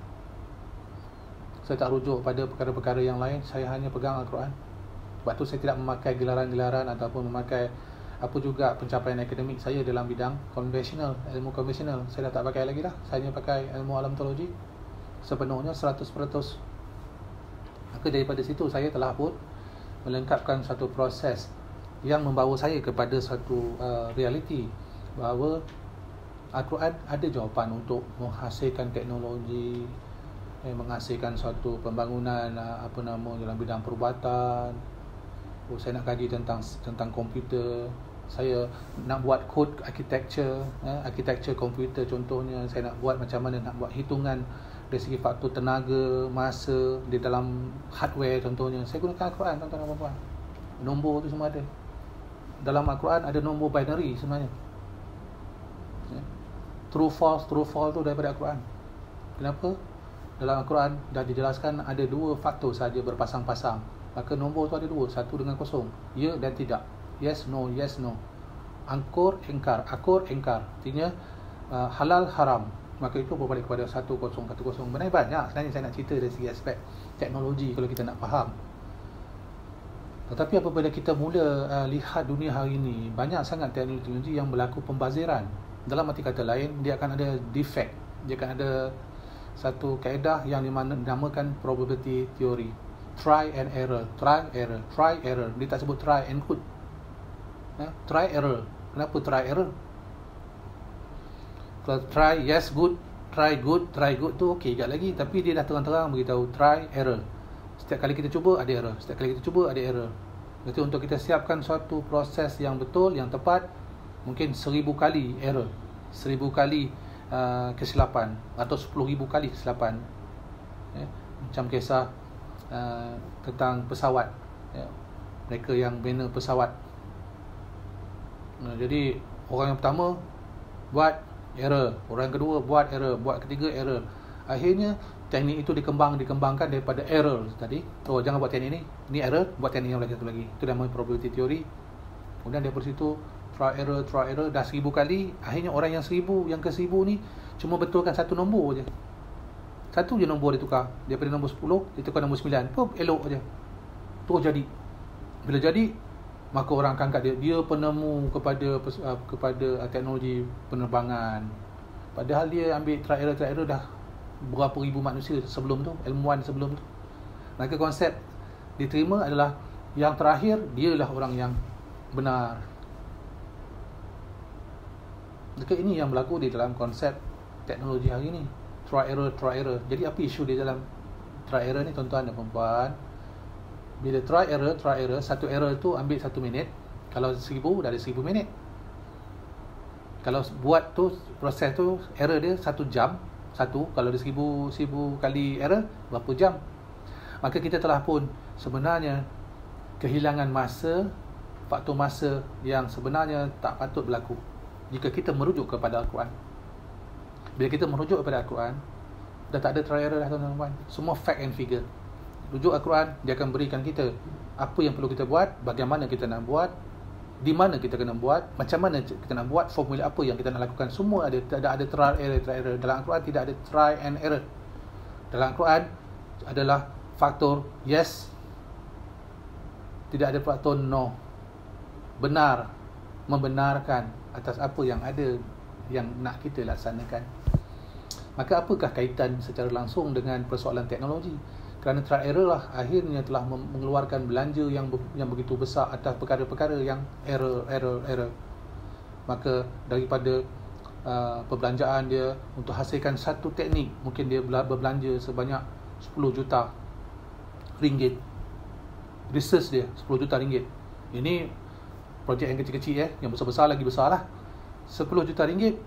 saya tak rujuk pada perkara-perkara yang lain. Saya hanya pegang Al-Quran. Sebab tu saya tidak memakai gelaran-gelaran ataupun memakai apa juga pencapaian akademik saya dalam bidang konvensional, ilmu konvensional. Saya dah tak pakai lagi dah. Saya hanya pakai ilmu alam teologi sepenuhnya 100%. Maka daripada situ saya telah pun melengkapkan satu proses yang membawa saya kepada satu realiti bahawa Al-Quran ada jawapan untuk menghasilkan teknologi, menghasilkan suatu pembangunan dalam bidang perubatan. Saya nak kaji tentang komputer, saya nak buat kod architecture komputer contohnya. Saya nak buat macam mana nak buat hitungan dari segi faktor tenaga, masa di dalam hardware contohnya. Saya gunakan Al-Quran, tuan-tuan dan puan-puan. Nombor tu semua ada. Dalam Al-Quran ada nombor binary sebenarnya. True false tu daripada Al-Quran. Kenapa? Dalam Al-Quran dah dijelaskan ada 2 faktor saja berpasang-pasang. Maka nombor tu ada 2, 1 dengan 0, ya dan tidak, yes no, yes no. Akur engkar, artinya halal haram. Maka itu berbalik kepada 1010. Sebenarnya banyak sebenarnya saya nak cerita dari segi aspek teknologi kalau kita nak faham. Tetapi apabila kita mula lihat dunia hari ini, banyak sangat teknologi yang berlaku pembaziran. Dalam arti kata lain, dia akan ada defect, dia akan ada satu kaedah yang dinamakan probability theory. Try and error. Dia tak sebut try and good. Try error. Kenapa try error? Kalau try yes good, try good tu okey sekejap lagi. Tapi dia dah terang-terang beritahu try error. Setiap kali kita cuba ada error. Jadi untuk kita siapkan suatu proses yang betul, yang tepat, mungkin 1000 kali error, 1000 kali kesilapan atau 10,000 kali kesilapan. Macam kisah tentang pesawat, mereka yang bina pesawat. Jadi orang yang pertama buat error, orang yang kedua buat error, buat ketiga error. Akhirnya teknik itu dikembangkan daripada error tadi. Jangan buat teknik ni error, buat teknik yang satu lagi. Itu namanya probability theory. Kemudian daripada situ try error dah 1000 kali. Akhirnya orang yang 1000, yang ke 1000 ni cuma betulkan satu nombor je. Satu je nombor dia tukar. Daripada nombor 10 dia tukar nombor 9. Elok je. Terus jadi. Bila jadi, maka orang akan angkat dia penemu kepada teknologi penerbangan. Padahal dia ambil try error dah berapa ribu manusia sebelum tu, ilmuwan sebelum tu. Maka konsep diterima adalah yang terakhir dialah orang yang benar. Dekat ini yang berlaku di dalam konsep teknologi hari ini. Try error. Jadi apa isu di dalam try error ni, tuan-tuan dan puan-puan? Bila try error, satu error tu ambil 1 minit. Kalau 1000 dah ada 1000 minit. Kalau buat tu, proses tu, error dia 1 jam. Kalau ada 1000 kali error, berapa jam? Maka kita telah pun sebenarnya kehilangan masa, faktor masa yang sebenarnya tak patut berlaku jika kita merujuk kepada Al-Quran. Bila kita merujuk kepada Al-Quran, dah tak ada try error dah, tuan-tuan. Semua fact and figure. Rujuk Al-Quran, dia akan berikan kita apa yang perlu kita buat, bagaimana kita nak buat, di mana kita kena buat, macam mana kita nak buat, formula apa yang kita nak lakukan. Semua ada. Tidak ada try error. Dalam Al-Quran tidak ada try and error. Dalam Al-Quran adalah faktor yes, tidak ada faktor no. Benar, membenarkan atas apa yang ada, yang nak kita laksanakan. Maka apakah kaitan secara langsung dengan persoalan teknologi? Kerana try error lah akhirnya telah mengeluarkan belanja yang begitu besar atas perkara-perkara yang error. Maka daripada perbelanjaan dia untuk hasilkan satu teknik, mungkin dia berbelanja sebanyak 10 juta ringgit. Research dia 10 juta ringgit. Ini projek yang kecil-kecil, yang besar-besar lagi besar lah. 10 juta ringgit.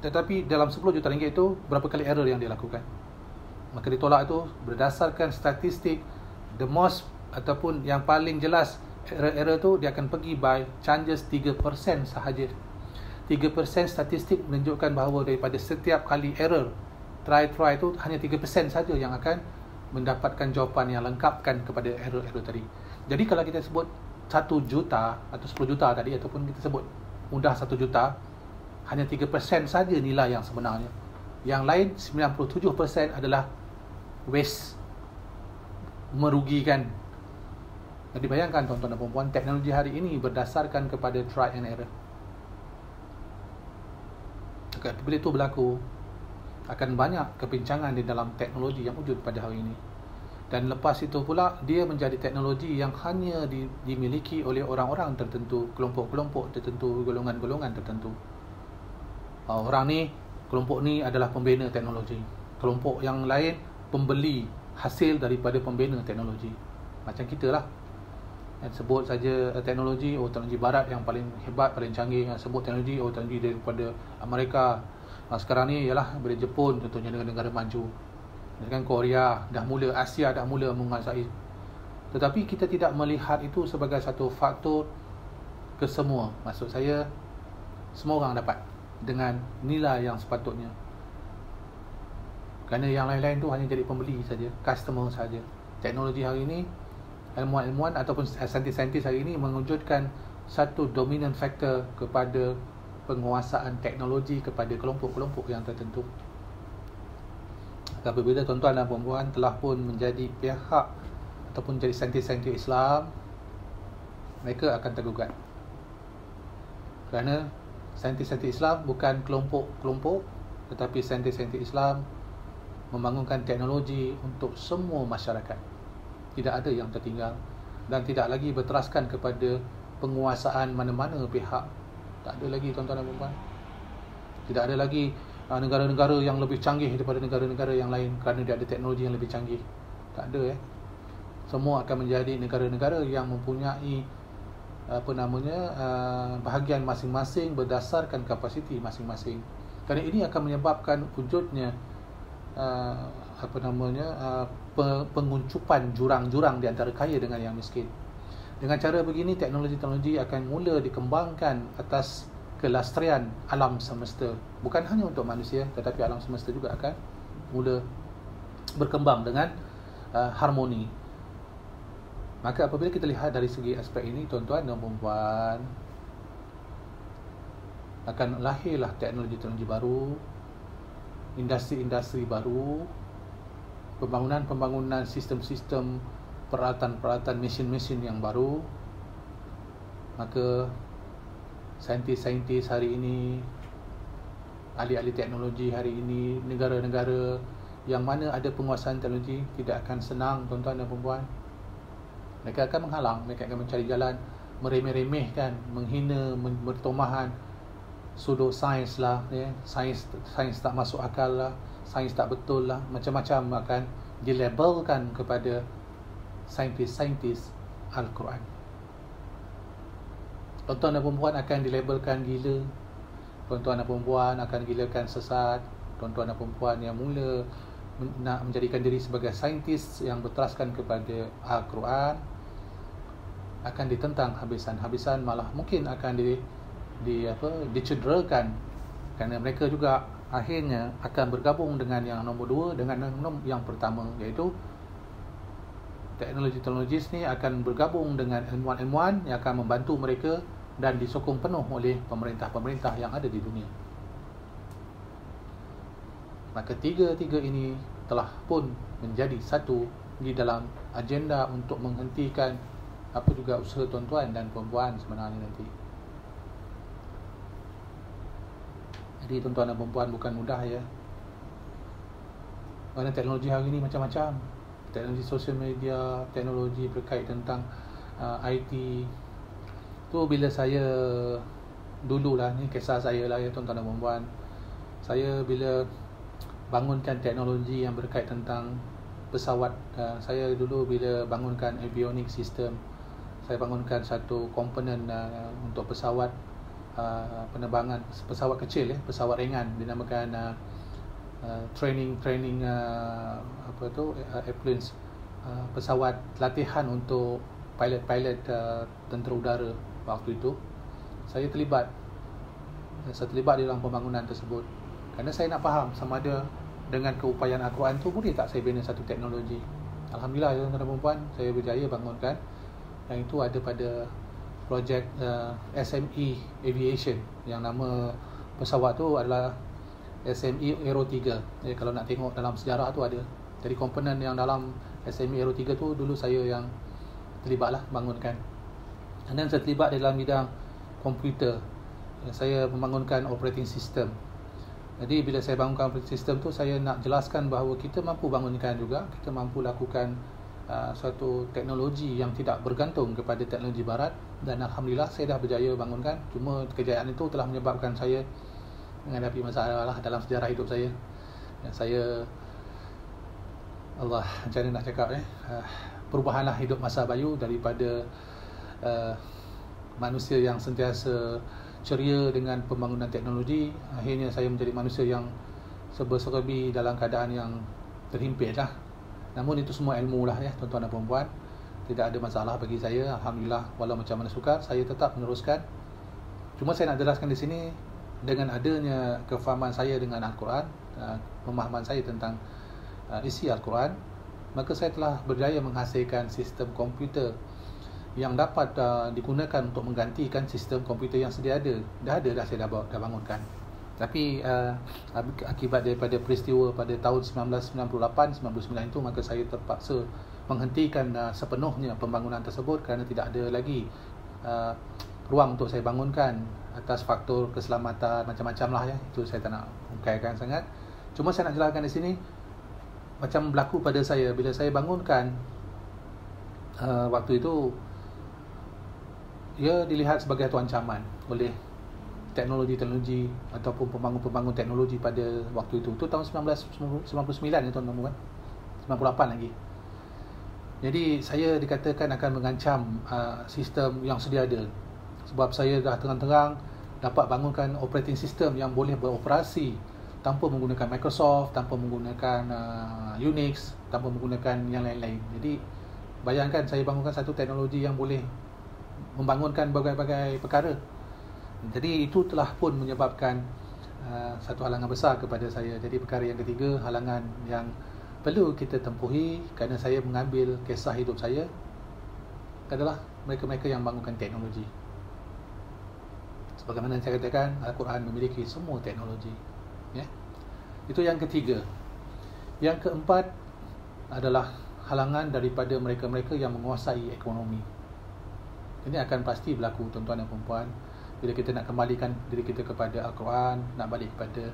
Tetapi dalam 10 juta ringgit itu, berapa kali error yang dia lakukan? Maka ditolak itu berdasarkan statistik, the most ataupun yang paling jelas error tu dia akan pergi by changes 3% sahaja. 3% statistik menunjukkan bahawa daripada setiap kali error try tu hanya 3% saja yang akan mendapatkan jawapan yang lengkapkan kepada error tadi. Jadi kalau kita sebut 1 juta atau 10 juta tadi, ataupun kita sebut mudah 1 juta, hanya 3% saja nilai yang sebenarnya. Yang lain 97% adalah waste, merugikan. Jadi bayangkan tuan-tuan dan puan-puan, teknologi hari ini berdasarkan kepada try and error. Bila itu berlaku, akan banyak kebincangan di dalam teknologi yang wujud pada hari ini. Dan lepas itu pula, dia menjadi teknologi yang hanya dimiliki oleh orang-orang tertentu, kelompok-kelompok tertentu, golongan-golongan tertentu. Orang ni, kelompok ni adalah pembina teknologi. Kelompok yang lain, pembeli hasil daripada pembina teknologi. Macam kita lah. Sebut saja teknologi, teknologi barat yang paling hebat, paling canggih. Sebut teknologi, teknologi daripada Amerika. Sekarang ni ialah daripada Jepun, contohnya negara-negara maju. Kan Korea dah mula, Asia dah mula menguasai. Tetapi kita tidak melihat itu sebagai satu faktor kesemua. Maksud saya, semua orang dapat dengan nilai yang sepatutnya. Kerana yang lain-lain tu hanya jadi pembeli saja, customer saja. Teknologi hari ini, ilmuwan-ilmuwan ataupun saintis-saintis hari ini mewujudkan satu dominant factor kepada penguasaan teknologi kepada kelompok-kelompok yang tertentu. Apabila tuan-tuan dan puan-puan telah pun menjadi pihak ataupun jadi saintis-saintis Islam, mereka akan tergugat. Kerana saintis-saintis Islam bukan kelompok-kelompok, tetapi saintis-saintis Islam membangunkan teknologi untuk semua masyarakat. Tidak ada yang tertinggal dan tidak lagi berteraskan kepada penguasaan mana-mana pihak. Tak ada lagi tuan-tuan dan puan-puan. Tidak ada lagi negara-negara yang lebih canggih daripada negara-negara yang lain kerana dia ada teknologi yang lebih canggih. Tak ada. Semua akan menjadi negara-negara yang mempunyai bahagian masing-masing berdasarkan kapasiti masing-masing. Kerana ini akan menyebabkan wujudnya penguncupan jurang-jurang di antara kaya dengan yang miskin. Dengan cara begini, teknologi-teknologi akan mula dikembangkan atas kelestarian alam semesta. Bukan hanya untuk manusia, tetapi alam semesta juga akan mula berkembang dengan harmoni. Maka apabila kita lihat dari segi aspek ini, tuan-tuan dan puan-puan, akan lahirlah teknologi-teknologi baru, industri-industri baru, pembangunan sistem-sistem, peralatan-peralatan, mesin-mesin yang baru. Maka saintis-saintis hari ini, ahli-ahli teknologi hari ini, negara-negara yang mana ada penguasaan teknologi tidak akan senang tuan-tuan dan puan-puan. Mereka akan menghalang, mereka akan mencari jalan meremeh-remehkan, menghina, bertomahan sudut sains lah, sains tak masuk akal lah, sains tak betul lah, macam-macam akan dilabelkan kepada saintis-saintis Al-Quran. Tuan-tuan dan perempuan akan dilabelkan gila, tuan-tuan dan perempuan akan gilakan sesat, tuan-tuan dan perempuan yang mula nak menjadikan diri sebagai saintis yang berteraskan kepada Al-Quran akan ditentang habis-habisan, malah mungkin akan dicederakan, kerana mereka juga akhirnya akan bergabung dengan yang nombor 2, dengan yang pertama, iaitu teknologi-teknologis ni akan bergabung dengan ilmuwan-ilmuwan yang akan membantu mereka dan disokong penuh oleh pemerintah-pemerintah yang ada di dunia. Maka tiga-tiga ini telah pun menjadi satu di dalam agenda untuk menghentikan apa juga usaha tuan-tuan dan puan-puan sebenarnya nanti. Jadi tuan-tuan dan puan-puan, bukan mudah ya. Kerana teknologi hari ini macam-macam. Teknologi sosial media, teknologi berkait tentang IT. Tu bila saya dululah, ni kisah saya lah ya tuan-tuan dan puan-puan. Saya bila bangunkan teknologi yang berkait tentang pesawat, saya dulu bila bangunkan avionic system, saya bangunkan satu komponen untuk pesawat penerbangan, pesawat kecil pesawat ringan, dinamakan training airplanes pesawat latihan untuk pilot-pilot tentera udara waktu itu. Saya terlibat di dalam pembangunan tersebut, kerana saya nak faham sama ada dengan keupayaan Al-Quran tu boleh tak saya bina satu teknologi. Alhamdulillah tuan-tuan dan puan, saya berjaya bangunkan. Yang itu ada pada projek SME Aviation, yang nama pesawat tu adalah SME Aero 3. Jadi kalau nak tengok dalam sejarah tu ada. Jadi komponen yang dalam SME Aero 3 tu dulu saya yang terlibat lah bangunkan. Dan saya terlibat dalam bidang komputer. Saya membangunkan operating system. Jadi bila saya bangunkan operating system tu, saya nak jelaskan bahawa kita mampu bangunkan juga, kita mampu lakukan suatu teknologi yang tidak bergantung kepada teknologi barat. Dan Alhamdulillah saya dah berjaya bangunkan. Cuma kejayaan itu telah menyebabkan saya menghadapi masalah dalam sejarah hidup saya. Saya, Allah, macam mana nak cakap perubahanlah hidup masa bayu daripada manusia yang sentiasa ceria dengan pembangunan teknologi, akhirnya saya menjadi manusia yang serba-serbi dalam keadaan yang terhimpit lah. Namun itu semua ilmu lah tuan-tuan dan puan-puan. Tidak ada masalah bagi saya, Alhamdulillah. Walau macam mana sukar, saya tetap meneruskan. Cuma saya nak jelaskan di sini, dengan adanya kefahaman saya dengan Al-Quran, pemahaman saya tentang isi Al-Quran, maka saya telah berjaya menghasilkan sistem komputer yang dapat digunakan untuk menggantikan sistem komputer yang sedia ada. Dah saya dah bangunkan. Tapi akibat daripada peristiwa pada tahun 1998-99 itu, maka saya terpaksa menghentikan sepenuhnya pembangunan tersebut kerana tidak ada lagi ruang untuk saya bangunkan atas faktor keselamatan macam-macam lah Itu saya tak nak ungkaikan sangat. Cuma saya nak jelaskan di sini macam berlaku pada saya bila saya bangunkan waktu itu. Ia dilihat sebagai satu ancaman oleh teknologi-teknologi ataupun pembangun-pembangun teknologi pada waktu itu. Itu tahun 1999 tuan-tuan, 98 lagi. Jadi saya dikatakan akan mengancam sistem yang sedia ada, sebab saya dah terang-terang dapat bangunkan operating system yang boleh beroperasi tanpa menggunakan Microsoft, tanpa menggunakan Unix, tanpa menggunakan yang lain-lain. Jadi bayangkan saya bangunkan satu teknologi yang boleh membangunkan berbagai perkara. Jadi itu telah pun menyebabkan satu halangan besar kepada saya. Jadi perkara yang ketiga, halangan yang perlu kita tempuhi kerana saya mengambil kisah hidup saya adalah mereka-mereka yang bangunkan teknologi. Sebagaimana saya katakan, Al-Quran memiliki semua teknologi. Itu yang ketiga. Yang keempat adalah halangan daripada mereka-mereka yang menguasai ekonomi. Ini akan pasti berlaku tuan-tuan dan puan-puan bila kita nak kembalikan diri kita kepada Al-Quran, nak balik kepada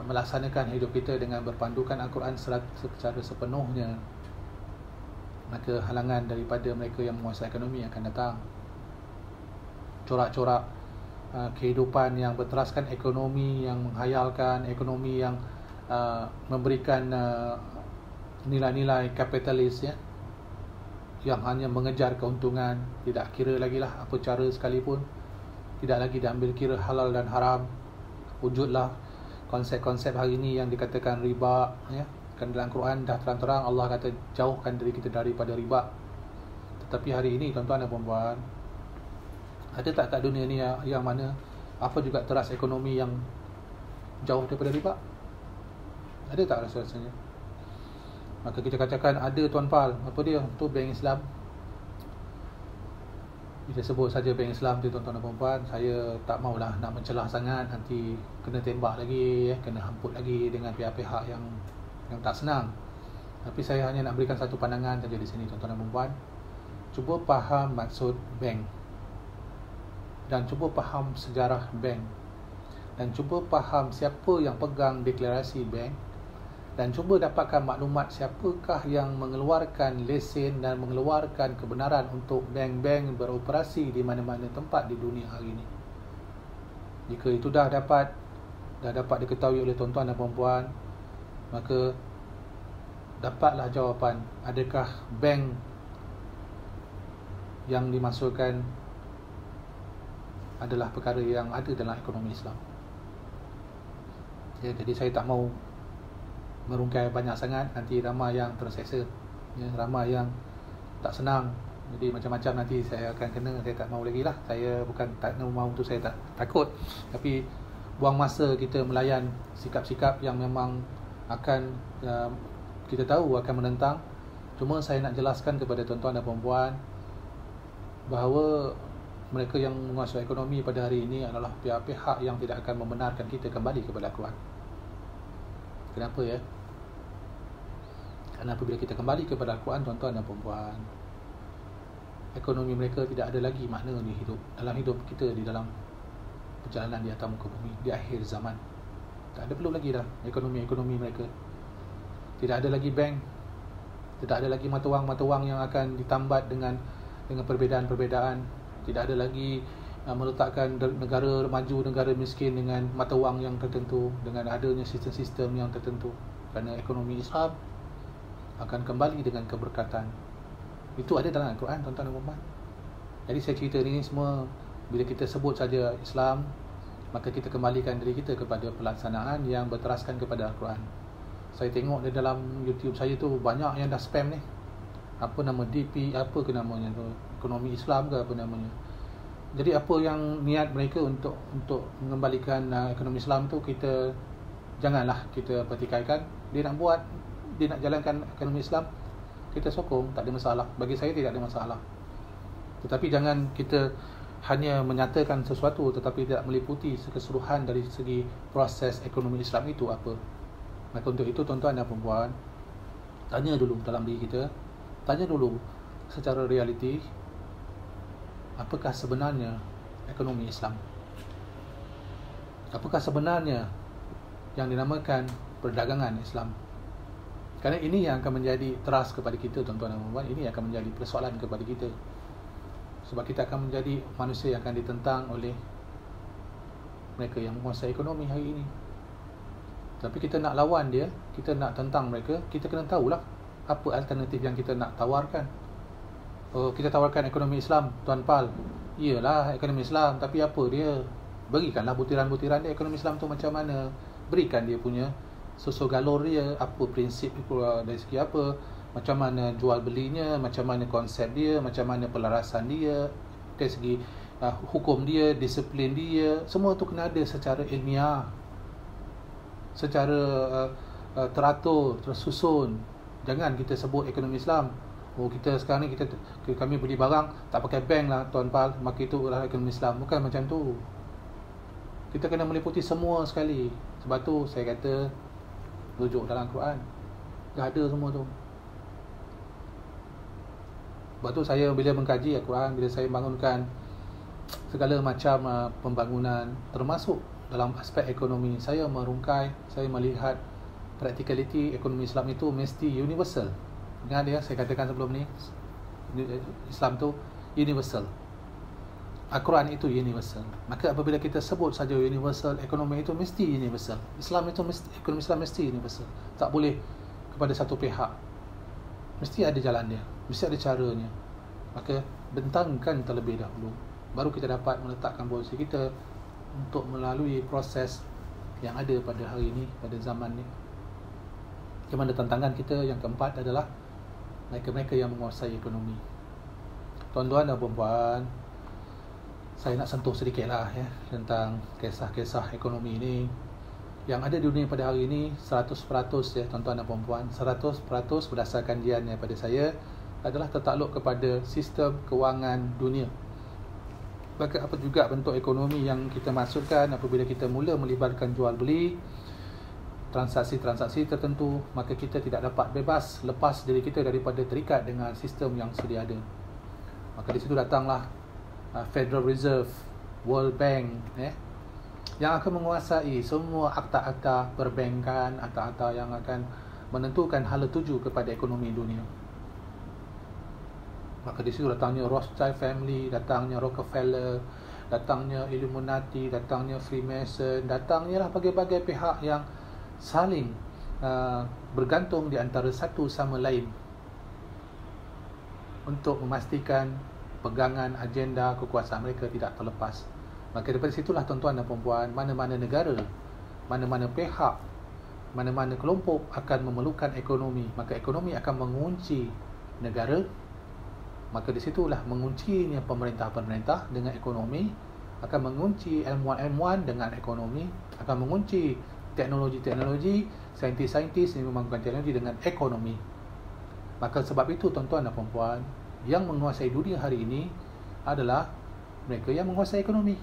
melaksanakan hidup kita dengan berpandukan Al-Quran secara sepenuhnya, maka halangan daripada mereka yang menguasai ekonomi akan datang. Corak-corak kehidupan yang berteraskan ekonomi yang menghayalkan, ekonomi yang memberikan nilai-nilai kapitalis yang hanya mengejar keuntungan, tidak kira lagi lah apa cara sekalipun, tidak lagi diambil kira halal dan haram. Wujudlah konsep-konsep hari ini yang dikatakan riba, kan dalam Quran dah terang-terang Allah kata jauhkan diri kita daripada riba. Tetapi hari ini tuan-tuan dan puan-puan, ada tak kat dunia ni yang mana apa juga teras ekonomi yang jauh daripada riba? Ada tak rasa-rasanya? Maka kita katakan ada Tuan Pal, apa dia? Tu Bank Islam. Bila sebut saja Bank Islam tu tuan-tuan dan puan-puan, saya tak maulah nak mencelah sangat, nanti kena tembak lagi, kena hamput lagi dengan pihak-pihak yang tak senang. Tapi saya hanya nak berikan satu pandangan saja di sini tuan-tuan dan puan-puan. Cuba faham maksud bank, dan cuba faham sejarah bank, dan cuba faham siapa yang pegang deklarasi bank, dan cuba dapatkan maklumat siapakah yang mengeluarkan lesen dan mengeluarkan kebenaran untuk bank-bank beroperasi di mana-mana tempat di dunia hari ini. Jika itu dah dapat diketahui oleh tuan-tuan dan puan-puan, maka dapatlah jawapan adakah bank yang dimasukkan adalah perkara yang ada dalam ekonomi Islam. Jadi saya tak mau merungkai banyak sangat, nanti ramai yang terseksa. ya, ramai yang tak senang. Jadi macam-macam nanti saya akan kena, saya tak mahu lagi lah. Saya bukan tak mahu tu, saya tak takut, tapi buang masa kita melayan sikap-sikap yang memang akan kita tahu akan menentang. Cuma saya nak jelaskan kepada tuan-tuan dan puan-puan bahawa mereka yang menguasai ekonomi pada hari ini adalah pihak-pihak yang tidak akan membenarkan kita kembali kepada Al-Quran. Kenapa ya? Kerana apabila kita kembali kepada Al-Quran, tuan-tuan dan puan-puan, ekonomi mereka tidak ada lagi makna di hidup, dalam hidup kita, di dalam perjalanan di atas muka bumi, di akhir zaman. Tak ada perlu lagi dah ekonomi mereka. Tidak ada lagi bank, tidak ada lagi mata wang yang akan ditambat dengan perbezaan-perbezaan. Tidak ada lagi meletakkan negara maju, negara miskin dengan mata wang yang tertentu, dengan adanya sistem-sistem yang tertentu. Kerana ekonomi Islam akan kembali dengan keberkatan. Itu ada dalam Al-Quran, tuan-tuan dan puan-puan. Jadi saya cerita ini semua, bila kita sebut saja Islam, maka kita kembalikan diri kita kepada pelaksanaan yang berteraskan kepada Al-Quran. Saya tengok di dalam YouTube saya tu banyak yang dah spam ni. Apa nama DP, apa ke namanya tu, ekonomi Islam ke apa namanya. Jadi apa yang niat mereka untuk mengembalikan ekonomi Islam tu, kita janganlah kita pertikaikan. Dia nak buat, dia nak jalankan ekonomi Islam, kita sokong, tak ada masalah. Bagi saya tidak ada masalah. Tetapi jangan kita hanya menyatakan sesuatu tetapi tidak meliputi keseluruhan dari segi proses ekonomi Islam itu apa. Maka untuk itu tuan-tuan dan puan-puan, tanya dulu dalam diri kita, tanya dulu secara realiti, apakah sebenarnya ekonomi Islam? Apakah sebenarnya yang dinamakan perdagangan Islam? Kerana ini yang akan menjadi teras kepada kita, tuan-tuan dan puan-puan. Ini akan menjadi persoalan kepada kita. Sebab kita akan menjadi manusia yang akan ditentang oleh mereka yang menguasai ekonomi hari ini. Tapi kita nak lawan dia, kita nak tentang mereka, kita kena tahulah apa alternatif yang kita nak tawarkan. Kita tawarkan ekonomi Islam, Tuan Pal. Iyalah ekonomi Islam, tapi apa dia? Berikanlah butiran-butiran dia ekonomi Islam tu macam mana. Berikan dia punya susu galur dia, apa prinsip dari segi apa, macam mana jual belinya, macam mana konsep dia, macam mana pelarasan dia, dari segi hukum dia, disiplin dia, semua tu kena ada secara ilmiah, secara teratur, tersusun. Jangan kita sebut ekonomi Islam, kita sekarang ni kami beli barang tak pakai bank lah Tuan Pal, maka itu adalah ekonomi Islam. Bukan macam tu. Kita kena meliputi semua sekali. Sebab tu saya kata rujuk dalam Quran, dah ada semua tu. Sebab tu saya bila mengkaji Al-Quran, bila saya bangunkan segala macam pembangunan, termasuk dalam aspek ekonomi, saya merungkai, saya melihat practicality ekonomi Islam itu mesti universal. Ingat ya, saya katakan sebelum ni, Islam tu universal, Al-Quran itu universal. Maka apabila kita sebut saja universal, ekonomi itu mesti universal. Islam itu mesti, ekonomi Islam mesti universal. Tak boleh kepada satu pihak. Mesti ada jalan dia, mesti ada caranya. Maka bentangkan terlebih dahulu, baru kita dapat meletakkan posisi kita untuk melalui proses yang ada pada hari ini, pada zaman ni. Di mana tantangan kita yang keempat adalah mereka-mereka yang menguasai ekonomi. Tuan-tuan dan puan-puan, saya nak sentuh sedikit lah ya tentang kisah-kisah ekonomi ini. Yang ada di dunia pada hari ini 100% ya tuan-tuan dan puan-puan, 100% berdasarkan kajian daripada saya adalah tertakluk kepada sistem kewangan dunia. Maka apa juga bentuk ekonomi yang kita masukkan apabila kita mula melibatkan jual beli, transaksi-transaksi tertentu, maka kita tidak dapat bebas lepas diri kita daripada terikat dengan sistem yang sedia ada. Maka di situ datanglah Federal Reserve, World Bank yang akan menguasai semua akta-akta perbankan, akta-akta yang akan menentukan hala tuju kepada ekonomi dunia. Maka di situ datangnya Rothschild family, datangnya Rockefeller, datangnya Illuminati, datangnya Freemason, datangnya lah berbagai pihak yang saling bergantung di antara satu sama lain untuk memastikan pegangan agenda kekuasaan mereka tidak terlepas. Maka daripada situlah tuan-tuan dan puan-puan, mana-mana negara, mana-mana pihak mana-mana kelompok akan memerlukan ekonomi, maka ekonomi akan mengunci negara. Maka di situlah menguncinya pemerintah-pemerintah dengan ekonomi, akan mengunci ilmuwan-ilmuwan dengan ekonomi, akan mengunci teknologi-teknologi, saintis-saintis yang membangun teknologi dengan ekonomi. Maka sebab itu tuan-tuan dan puan-puan, yang menguasai dunia hari ini adalah mereka yang menguasai ekonomi.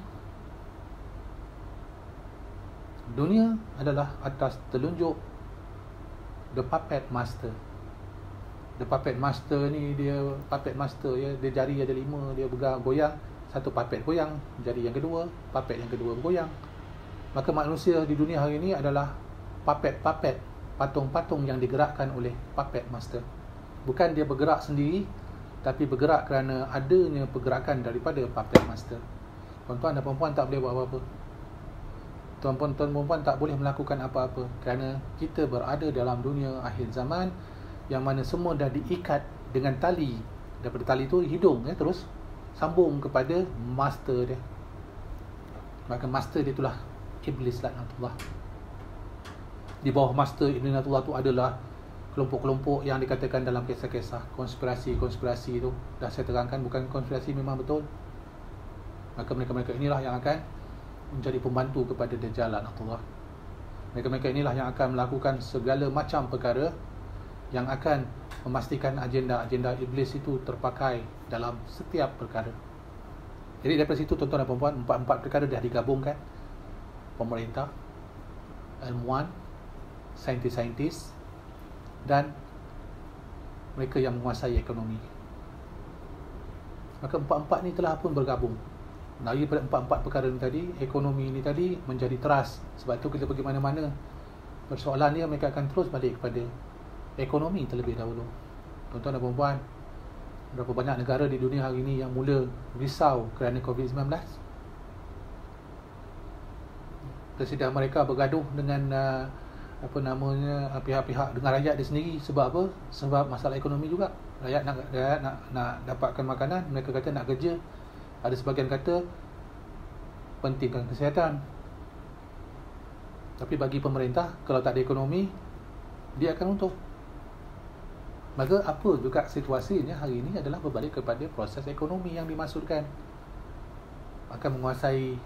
Dunia adalah atas telunjuk the puppet master. The puppet master ni, dia puppet master ya, dia jari ada 5, dia goyang, satu puppet goyang, jari yang kedua, puppet yang kedua goyang. Maka manusia di dunia hari ini adalah puppet-puppet, patung-patung yang digerakkan oleh puppet master. Bukan dia bergerak sendiri, tapi bergerak kerana adanya pergerakan daripada puppet master. Tuan-tuan dan puan-puan tak boleh buat apa-apa. Tuan-tuan dan puan-puan tak boleh melakukan apa-apa, kerana kita berada dalam dunia akhir zaman yang mana semua dah diikat dengan tali. Daripada tali tu hidung ya, terus sambung kepada master dia. Maka master dia itulah Iblis laknatullah. Di bawah master Iblis laknatullah tu adalah kelompok-kelompok yang dikatakan dalam kisah-kisah konspirasi-konspirasi tu. Dah saya terangkan, bukan konspirasi, memang betul. Maka mereka-mereka inilah yang akan menjadi pembantu kepada Dajjal laknatullah. Mereka-mereka inilah yang akan melakukan segala macam perkara yang akan memastikan agenda-agenda iblis itu terpakai dalam setiap perkara. Jadi daripada situ tuan-tuan dan puan-puan, 4 perkara dah digabungkan. Pemerintah, ilmuwan, saintis-saintis, dan mereka yang menguasai ekonomi. Maka 4 ni telah pun bergabung. Daripada 4 perkara ni tadi, ekonomi ni tadi menjadi teras. Sebab tu kita pergi mana-mana, persoalan dia mereka akan terus balik kepada ekonomi terlebih dahulu. Tuan-tuan dan puan-puan, berapa banyak negara di dunia hari ini yang mula risau kerana COVID-19. Presiden mereka bergaduh dengan pihak-pihak dengan rakyat dia sendiri. Sebab apa? Sebab masalah ekonomi juga. Rakyat nak dapatkan makanan, mereka kata nak kerja. Ada sebagian kata pentingkan kesihatan. Tapi bagi pemerintah, kalau tak ada ekonomi, dia akan untung. Maka apa juga situasinya hari ini adalah berbalik kepada proses ekonomi yang dimaksudkan akan menguasai,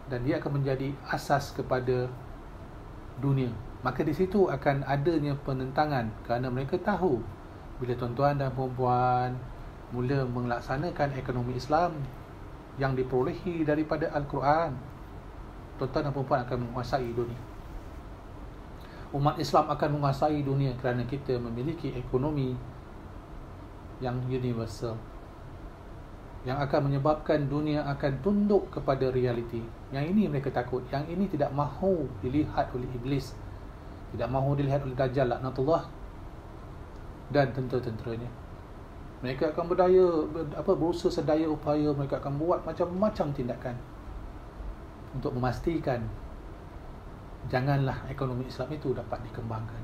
dan dia akan menjadi asas kepada dunia. Maka di situ akan adanya penentangan, kerana mereka tahu bila tuan-tuan dan puan-puan mula melaksanakan ekonomi Islam yang diperolehi daripada Al-Quran, tuan-tuan dan puan-puan akan menguasai dunia. Umat Islam akan menguasai dunia kerana kita memiliki ekonomi yang universal, yang akan menyebabkan dunia akan tunduk kepada realiti. Yang ini mereka takut, yang ini tidak mahu dilihat oleh iblis, tidak mahu dilihat oleh Dajjal laknatullah dan tentera-tenteranya. Mereka akan berusaha sedaya upaya, mereka akan buat macam-macam tindakan untuk memastikan janganlah ekonomi Islam itu dapat dikembangkan.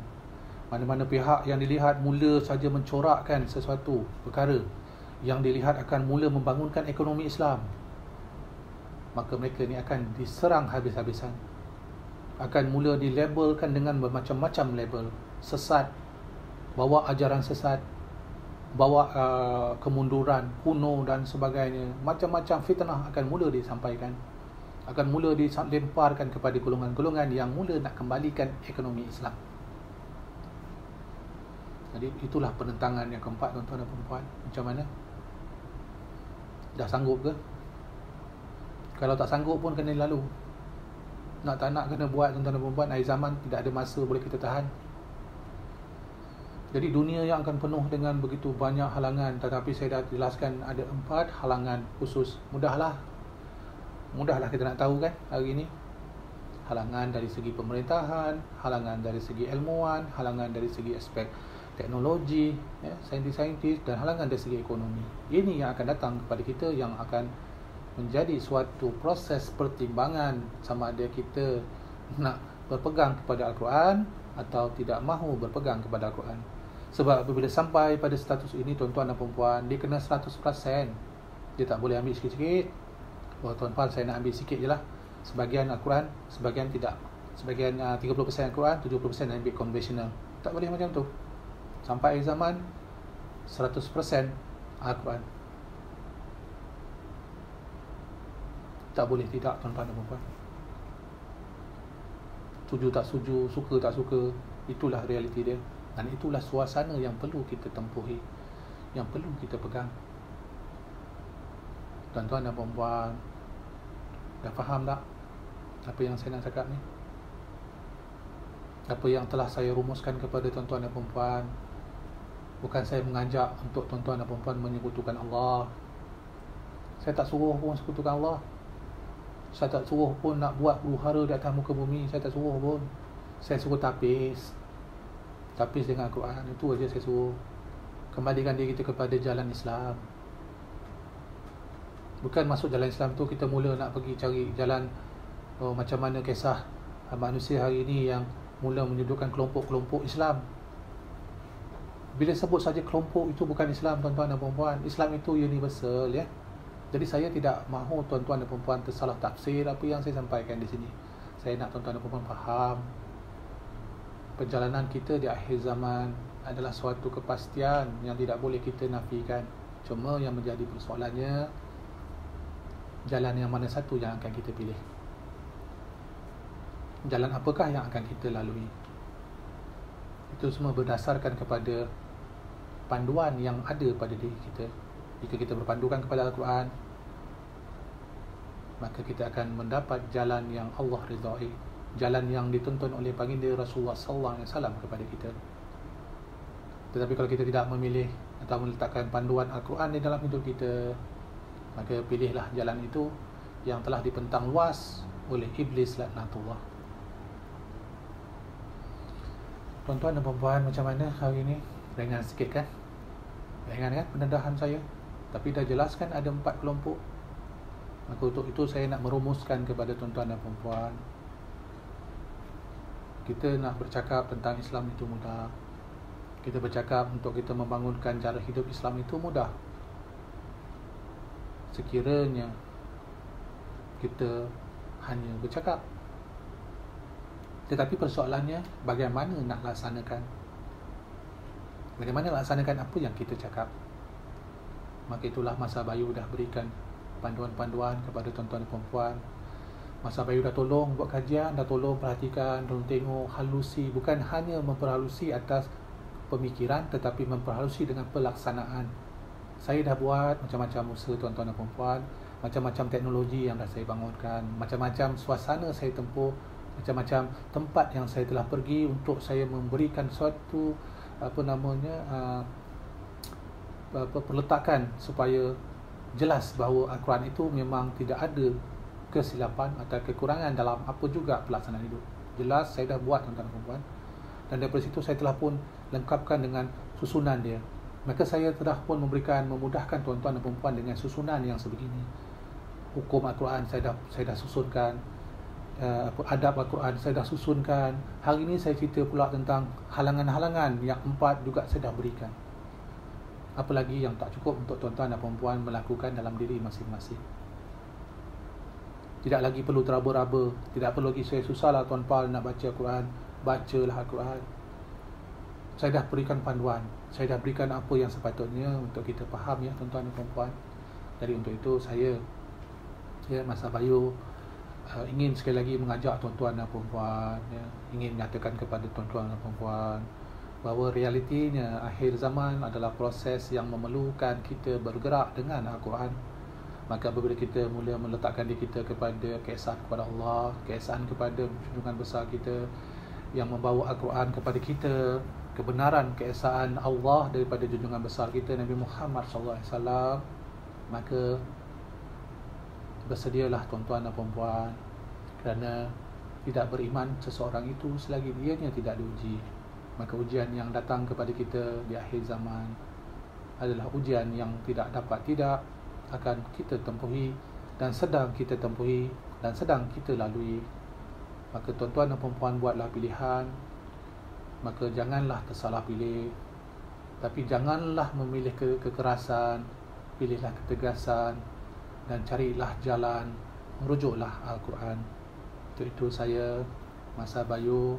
Mana-mana pihak yang dilihat mula saja mencorakkan sesuatu perkara yang dilihat akan mula membangunkan ekonomi Islam, maka mereka ni akan diserang habis-habisan, akan mula dilabelkan dengan bermacam-macam label. Sesat, bawa ajaran sesat, bawa kemunduran, kuno dan sebagainya. Macam-macam fitnah akan mula disampaikan, akan mula dilemparkan kepada golongan-golongan yang mula nak kembalikan ekonomi Islam. Jadi itulah penentangan yang keempat, tuan-tuan dan puan-puan. Macam mana? Dah sanggup ke? Kalau tak sanggup pun kena lalu. Nak tak nak kena buat, tuan-tuan dan puan-puan. Akhir zaman tidak ada masa boleh kita tahan. Jadi dunia yang akan penuh dengan begitu banyak halangan. Tetapi saya dah jelaskan ada 4 halangan khusus. Mudahlah kita nak tahu kan hari ini. Halangan dari segi pemerintahan, halangan dari segi ilmuwan, halangan dari segi aspek teknologi, ya, saintis-saintis, dan halangan dari segi ekonomi. Ini yang akan datang kepada kita, yang akan menjadi suatu proses pertimbangan sama ada kita nak berpegang kepada Al-Quran atau tidak mahu berpegang kepada Al-Quran. Sebab apabila sampai pada status ini, tuan-tuan dan puan-puan, dia kena 100%. Dia tak boleh ambil sikit-sikit. Oh tuan-puan, saya nak ambil sikit je lah, sebagian Al-Quran, sebagian tidak. sebagian 30% Al-Quran, 70% ambil konvensional. Tak boleh macam tu. Sampai akhir zaman 100% Al-Quran. Tak boleh tidak, tuan-tuan dan puan-puan. Setuju tak setuju, suka tak suka, itulah realiti dia. Dan itulah suasana yang perlu kita tempuhi, yang perlu kita pegang. Tuan-tuan dan puan-puan, dah faham tak apa yang saya nak cakap ni? Apa yang telah saya rumuskan kepada tuan-tuan dan puan-puan. Bukan saya mengajak untuk tuan-tuan dan puan-puan menyekutukan Allah. Saya tak suruh pun sekutukan Allah. Saya tak suruh pun nak buat huru-hara di atas muka bumi. Saya tak suruh pun. Saya suruh tapis dengan Al-Quran. Itu aja saya suruh. Kembalikan diri kita kepada jalan Islam. Bukan masuk jalan Islam tu kita mula nak pergi cari jalan macam mana kisah manusia hari ini yang mula menyudutkan kelompok-kelompok Islam. Bila sebut saja kelompok, itu bukan Islam, tuan-tuan dan puan-puan. Islam itu universal, ya. Jadi saya tidak mahu tuan-tuan dan puan-puan tersalah tafsir apa yang saya sampaikan di sini. Saya nak tuan-tuan dan puan-puan faham perjalanan kita di akhir zaman adalah suatu kepastian yang tidak boleh kita nafikan. Cuma yang menjadi persoalannya, jalan yang mana satu yang akan kita pilih. Jalan apakah yang akan kita lalui? Itu semua berdasarkan kepada panduan yang ada pada diri kita. Jika kita berpandukan kepada Al-Quran, maka kita akan mendapat jalan yang Allah ridai, jalan yang dituntun oleh baginda Rasulullah sallallahu alaihi wasallam kepada kita. Tetapi kalau kita tidak memilih atau meletakkan panduan Al-Quran di dalam hidup kita, maka pilihlah jalan itu yang telah dipentang luas oleh iblis laknatullah. Tuan-tuan dan puan-puan, macam mana hari ini? Ringan sikit kan? Ringan kan pendedahan saya? Tapi dah jelaskan ada 4 kelompok. Maka untuk itu saya nak merumuskan kepada tuan-tuan dan puan-puan. Kita nak bercakap tentang Islam itu mudah. Kita bercakap untuk kita membangunkan cara hidup Islam itu mudah. Sekiranya kita hanya bercakap. Tetapi persoalannya, bagaimana nak laksanakan? Bagaimana laksanakan apa yang kita cakap? Maka itulah Masa Bayu dah berikan panduan-panduan kepada tuan-tuan dan puan-puan. Masa Bayu dah tolong buat kajian, dah tolong perhatikan, tolong tengok, halusi. Bukan hanya memperhalusi atas pemikiran, tetapi memperhalusi dengan pelaksanaan. Saya dah buat macam-macam usaha, tuan-tuan dan puan-puan. Macam-macam teknologi yang dah saya bangunkan, macam-macam suasana saya tempuh, macam-macam tempat yang saya telah pergi untuk saya memberikan suatu perletakan supaya jelas bahawa Al-Quran itu memang tidak ada kesilapan atau kekurangan dalam apa juga pelaksanaan hidup. Jelas saya dah buat, tuan-tuan dan puan-puan. Dan daripada situ saya telah pun lengkapkan dengan susunan dia. Maka saya telah pun memudahkan tuan-tuan dan puan-puan dengan susunan yang sebegini. Hukum Al-Quran saya dah susunkan. Adab Al-Quran saya dah susunkan. Hari ini saya cerita pula tentang halangan-halangan yang 4 juga saya dah berikan. Apa lagi yang tak cukup untuk tuan-tuan dan puan-puan melakukan dalam diri masing-masing. Tidak lagi perlu teraba-raba, tidak perlu lagi saya susahlah tuan-puan nak baca Al-Quran. Bacalah Al-Quran. Saya dah berikan panduan, saya dah berikan apa yang sepatutnya untuk kita faham, ya tuan-tuan dan puan-puan. Jadi untuk itu saya, Masa Bayu ingin sekali lagi mengajak tuan-tuan dan puan-puan, ingin menyatakan kepada tuan-tuan dan puan-puan bahawa realitinya akhir zaman adalah proses yang memerlukan kita bergerak dengan Al-Quran. Maka apabila kita mula meletakkan diri kita kepada keesaan kepada Allah, keesaan kepada junjungan besar kita yang membawa Al-Quran kepada kita, kebenaran keesaan Allah daripada junjungan besar kita Nabi Muhammad SAW, maka bersedialah tuan-tuan dan puan-puan, kerana tidak beriman seseorang itu selagi dianya tidak diuji. Maka ujian yang datang kepada kita di akhir zaman adalah ujian yang tidak akan kita tempuhi, dan sedang kita tempuhi, dan sedang kita lalui. Maka tuan-tuan dan puan-puan buatlah pilihan. Maka janganlah tersalah pilih, tapi janganlah memilih kekerasan. Pilihlah ketegasan dan carilah jalan, merujuklah Al-Quran. Untuk itu saya Masa Bayu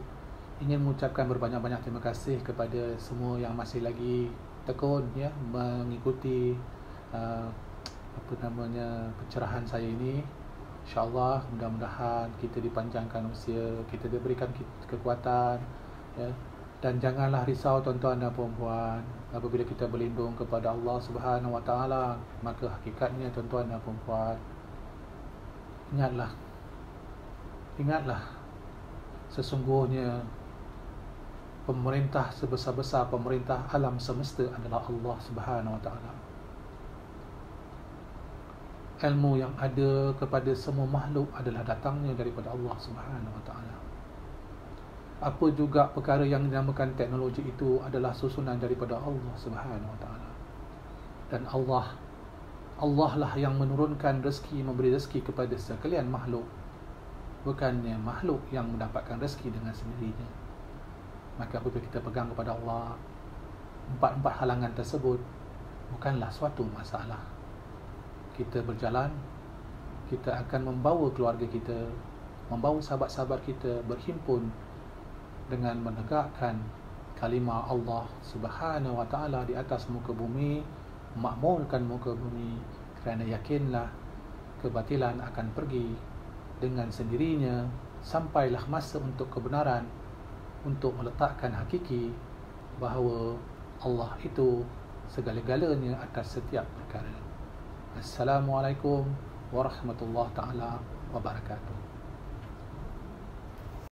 ingin mengucapkan berbanyak-banyak terima kasih kepada semua yang masih lagi tekun ya mengikuti pencerahan saya ini. InsyaAllah mudah-mudahan kita dipanjangkan usia, kita diberikan kekuatan ya. Dan janganlah risau tuan-tuan dan puan-puan, apabila kita berlindung kepada Allah Subhanahu Wa Taala, maka hakikatnya tuan-tuan dan puan-puan, ingatlah sesungguhnya pemerintah sebesar-besar pemerintah alam semesta adalah Allah Subhanahu Wa Taala. Ilmu yang ada kepada semua makhluk adalah datangnya daripada Allah Subhanahu Wa Taala. Apa juga perkara yang dinamakan teknologi itu adalah susunan daripada Allah Subhanahu Wa Taala. Dan Allah lah yang menurunkan rezeki, memberi rezeki kepada sekalian makhluk. Bukannya makhluk yang mendapatkan rezeki dengan sendirinya. Maka apabila kita pegang kepada Allah, empat halangan tersebut bukanlah suatu masalah. Kita berjalan, kita akan membawa keluarga kita, membawa sahabat-sahabat kita berhimpun dengan menegakkan kalimah Allah Subhanahu Wa Taala di atas muka bumi, memakmurkan muka bumi, kerana yakinlah kebatilan akan pergi dengan sendirinya. Sampailah masa untuk kebenaran, untuk meletakkan hakiki bahawa Allah itu segala-galanya atas setiap perkara. Assalamualaikum warahmatullahi taala wabarakatuh.